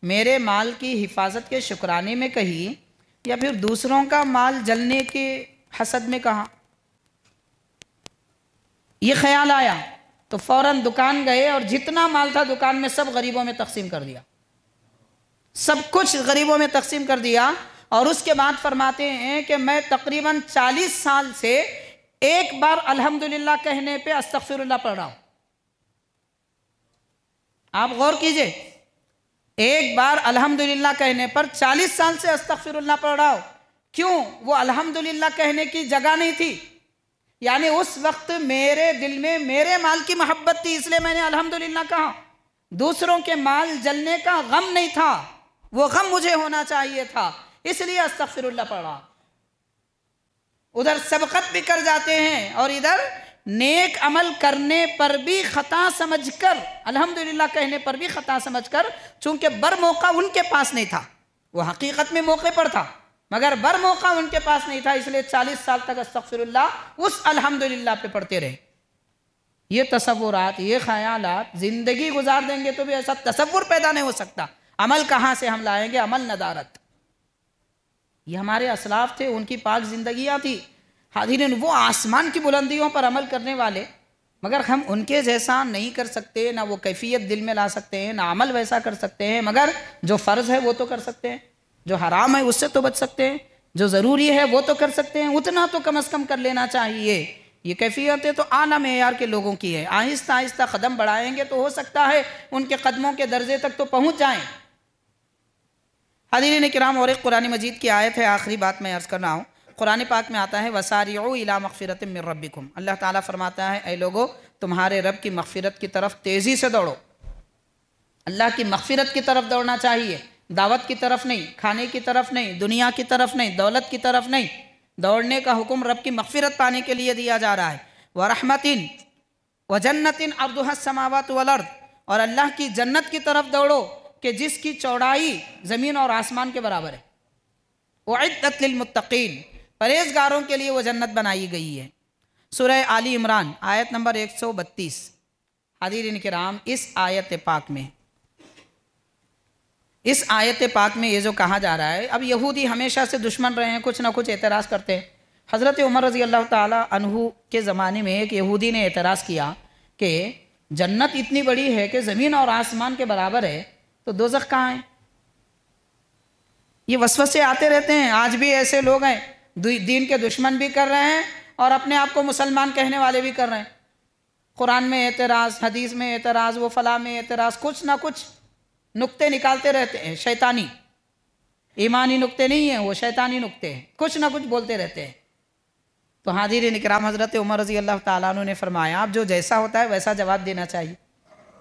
Speaker 1: मेरे माल की हिफाजत के शुक्राने में कही یا پھر دوسروں کا مال جلنے کے حسد میں کہا؟ یہ خیال آیا تو فوراً دکان گئے اور جتنا مال تھا دکان میں سب غریبوں میں تقسیم کر دیا، سب کچھ غریبوں میں تقسیم کر دیا۔ اور اس کے بعد فرماتے ہیں کہ میں تقریباً 40 سال سے ایک بار الحمدللہ کہنے پہ استغفر اللہ پڑھ رہا ہوں۔ آپ غور کیجئے، ایک بار الحمدللہ کہنے پر 40 سال سے استغفر اللہ پڑھ رہا ہوں۔ کیوں؟ وہ الحمدللہ کہنے کی جگہ نہیں تھی، یعنی اس وقت میرے دل میں میرے مال کی محبت تھی، اس لیے میں نے الحمدللہ کہا۔ دوسروں کے مال جلنے کا غم نہیں تھا، وہ غم مجھے ہونا چاہیے تھا، اس لیے استغفر اللہ پڑھا۔ ادھر سبقت بھی کر جاتے ہیں اور ادھر نیک عمل کرنے پر بھی خطا سمجھ کر، الحمدللہ کہنے پر بھی خطا سمجھ کر، چونکہ بر موقع ان کے پاس نہیں تھا، وہ حقیقت میں موقع پر تھا مگر بر موقع ان کے پاس نہیں تھا، اس لیے 40 سال تک استغفر اللہ اس الحمدللہ پہ پڑھتے رہے۔ یہ تصورات، یہ خیالات زندگی گزار دیں گے تو بھی ایسا تصور پیدا نہیں ہو سکتا۔ عمل کہاں سے ہم لائیں گے؟ عمل ندارت۔ یہ ہمارے اسلاف تھے، ان کی پاک زندگیاں تھی۔ حاضرین، وہ آسمان کی بلندیوں پر عمل کرنے والے، مگر ہم ان کے جیسا نہیں کر سکتے، نہ وہ کیفیت دل میں لا سکتے ہیں، نہ عمل ویسا کر سکتے ہیں، مگر جو فرض ہے وہ تو کر سکتے ہیں، جو حرام ہے اس سے تو بچ سکتے ہیں، جو ضروری ہے وہ تو کر سکتے ہیں، اتنا تو کم از کم کر لینا چاہیے۔ یہ کیفیتیں تو اعلیٰ معیار کے لوگوں کی ہے۔ آہستہ آہستہ قدم بڑھائیں گے تو ہو سکتا ہے ان کے قدموں کے درجے تک تو پہنچ جائیں۔ حاضرین کرام، اور ایک قرآن مجید کی آیت ہے، آخری بات میں عرض کر رہا ہوں۔ قرآن پاک میں آتا ہے وَسَارِعُوا إِلَىٰ مَغْفِرَةٍ مِّن رَبِّكُمْ۔ اللہ تعالیٰ فرماتا ہے اے لوگو، تمہارے رب کی مغفرت کی طرف تیزی سے دوڑو۔ اللہ کی مغفرت کی طرف دوڑنا چاہیے، دعوت کی طرف نہیں، کھانے کی طرف نہیں، دنیا کی طرف نہیں، دولت کی طرف نہیں۔ دوڑنے کا حکم رب کی مغفرت پانے کے لیے دیا جا رہا ہے۔ وَرَحْمَةٍ وَجَنَّةٍ عَرْضُهَا السَّمَاوَاتُ وَالْأَرْضُ، اور اللہ کی جنت کی طرف دوڑو کہ جس کی چوڑائی زمین اور آسمان کے برابر ہے۔ اُعِدَّتْ لِلْمُتَّقِينَ، پرہیزگاروں کے لیے وہ جنت بنائی گئی ہے۔ سورہ آل عمران آیت نمبر 132۔ حاضرین کرام، اس آیت پاک میں یہ جو کہا جا رہا ہے، اب یہودی ہمیشہ سے دشمن رہے ہیں، کچھ نہ کچھ اعتراض کرتے ہیں۔ حضرت عمر رضی اللہ تعالیٰ عنہ کے زمانے میں ایک یہودی نے اعتراض کیا کہ جنت اتنی بڑی ہے کہ زمین اور آسمان کے برابر ہے، تو دوزخ کہاں ہے؟ یہ وسوسے آتے رہتے ہیں، آج بھی ایسے لوگ ہیں، دین کے دشمن بھی کر رہے ہیں اور اپنے آپ کو مسلمان کہنے والے بھی کر رہے ہیں۔ قرآن میں اعتراض، حدیث میں اعتراض، وہ فلاں میں اعتراض، کچھ نہ کچھ نکتے نکالتے رہتے ہیں، شیطانی، ایمانی نکتے نہیں ہیں، وہ شیطانی نکتے ہیں، کچھ نہ کچھ بولتے رہتے ہیں۔ تو حاضرین کرام، حضرت عمر رضی اللہ تعالیٰ عنہ نے فرمایا اب جو جیسا ہوتا ہے ویسا جواب دینا چاہیے۔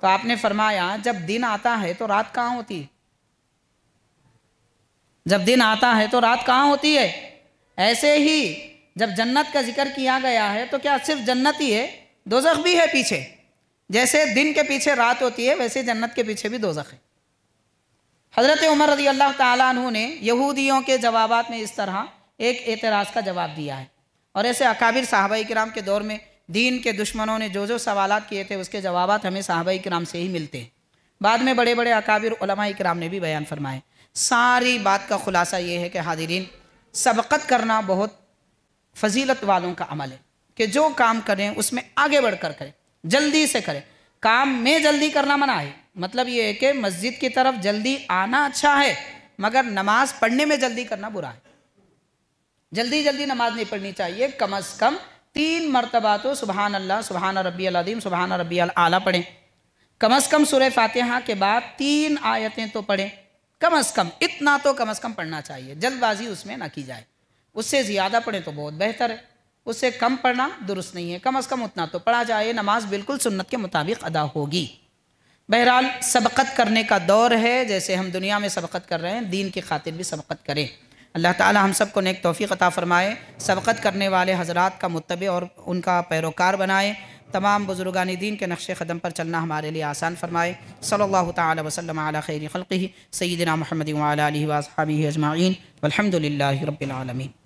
Speaker 1: تو آپ نے فرمایا جب دن آتا ہے تو رات کہاں ہوتی ہے؟ جب دن آتا ہے تو رات کہاں ہوتی ہے؟ ایسے ہی جب جنت کا ذکر کیا گیا ہے تو کیا صرف جنت ہی ہے؟ دوزخ بھی ہے پیچھے۔ جیسے دن کے پیچھے رات ہوتی ہے ویسے جنت کے پیچھے بھی دوزخ ہے۔ حضرت عمر رضی اللہ تعالیٰ عنہ نے یہودیوں کے جوابات میں اس طرح ایک اعتراض کا جواب دیا ہے، اور ایسے اکابر صحابہ کرام کے دور میں دین کے دشمنوں نے جو سوالات کیے تھے اس کے جوابات ہمیں صحابہ کرام سے ہی ملتے ہیں۔ بعد میں بڑے بڑے اکابر علماء کرام نے بھی بیان فرمائے۔ ساری بات کا خلاصہ یہ ہے کہ حاضرین، سبقت کرنا بہت فضیلت والوں کا عمل ہے کہ جو کام کریں اس میں آگے بڑھ کر کریں، جلدی سے کریں۔ کام میں جلدی کرنا منع ہے، مطلب یہ ہے کہ مسجد کی طرف جلدی آنا اچھا ہے مگر نماز پڑھنے میں جلدی کرنا برا ہے۔ جلدی نماز نہیں پڑھنی چاہیے، کم از کم 3 مرتبہ تو سبحان اللہ، سبحان ربی العظیم، سبحان ربی الاعلیٰ پڑھیں۔ کم از کم سورہ فاتحہ کے بعد 3 آیتیں تو پڑھیں، کم از کم اتنا تو کم از کم پڑھنا چاہیے، جلد بازی اس میں نہ کی جائے۔ اس سے زیادہ پڑھیں تو بہت بہتر ہے، اس سے کم پڑھنا درست نہیں ہے، کم از کم اتنا تو پڑھا جائے، نماز بالکل سنت کے مطابق ادا ہوگی۔ بہرحال سبقت کرنے کا دور ہے، جیسے ہم دنیا میں سبقت کر رہے ہیں دین کی خاطر بھی سبقت کریں۔ اللہ تعالی ہم سب کو نیک توفیق عطا فرمائے، سبقت کرنے والے حضرات کا متبع اور ان کا پیروکار بنائے، تمام بزرگان دین کے نقش قدم پر چلنا ہمارے لیے آسان فرمائے۔ صلی اللہ تعالی وسلم علی خیر خلقہ سیدنا محمد وعلی آلہ واصحابہ اجمعین والحمد للہ رب العالمین۔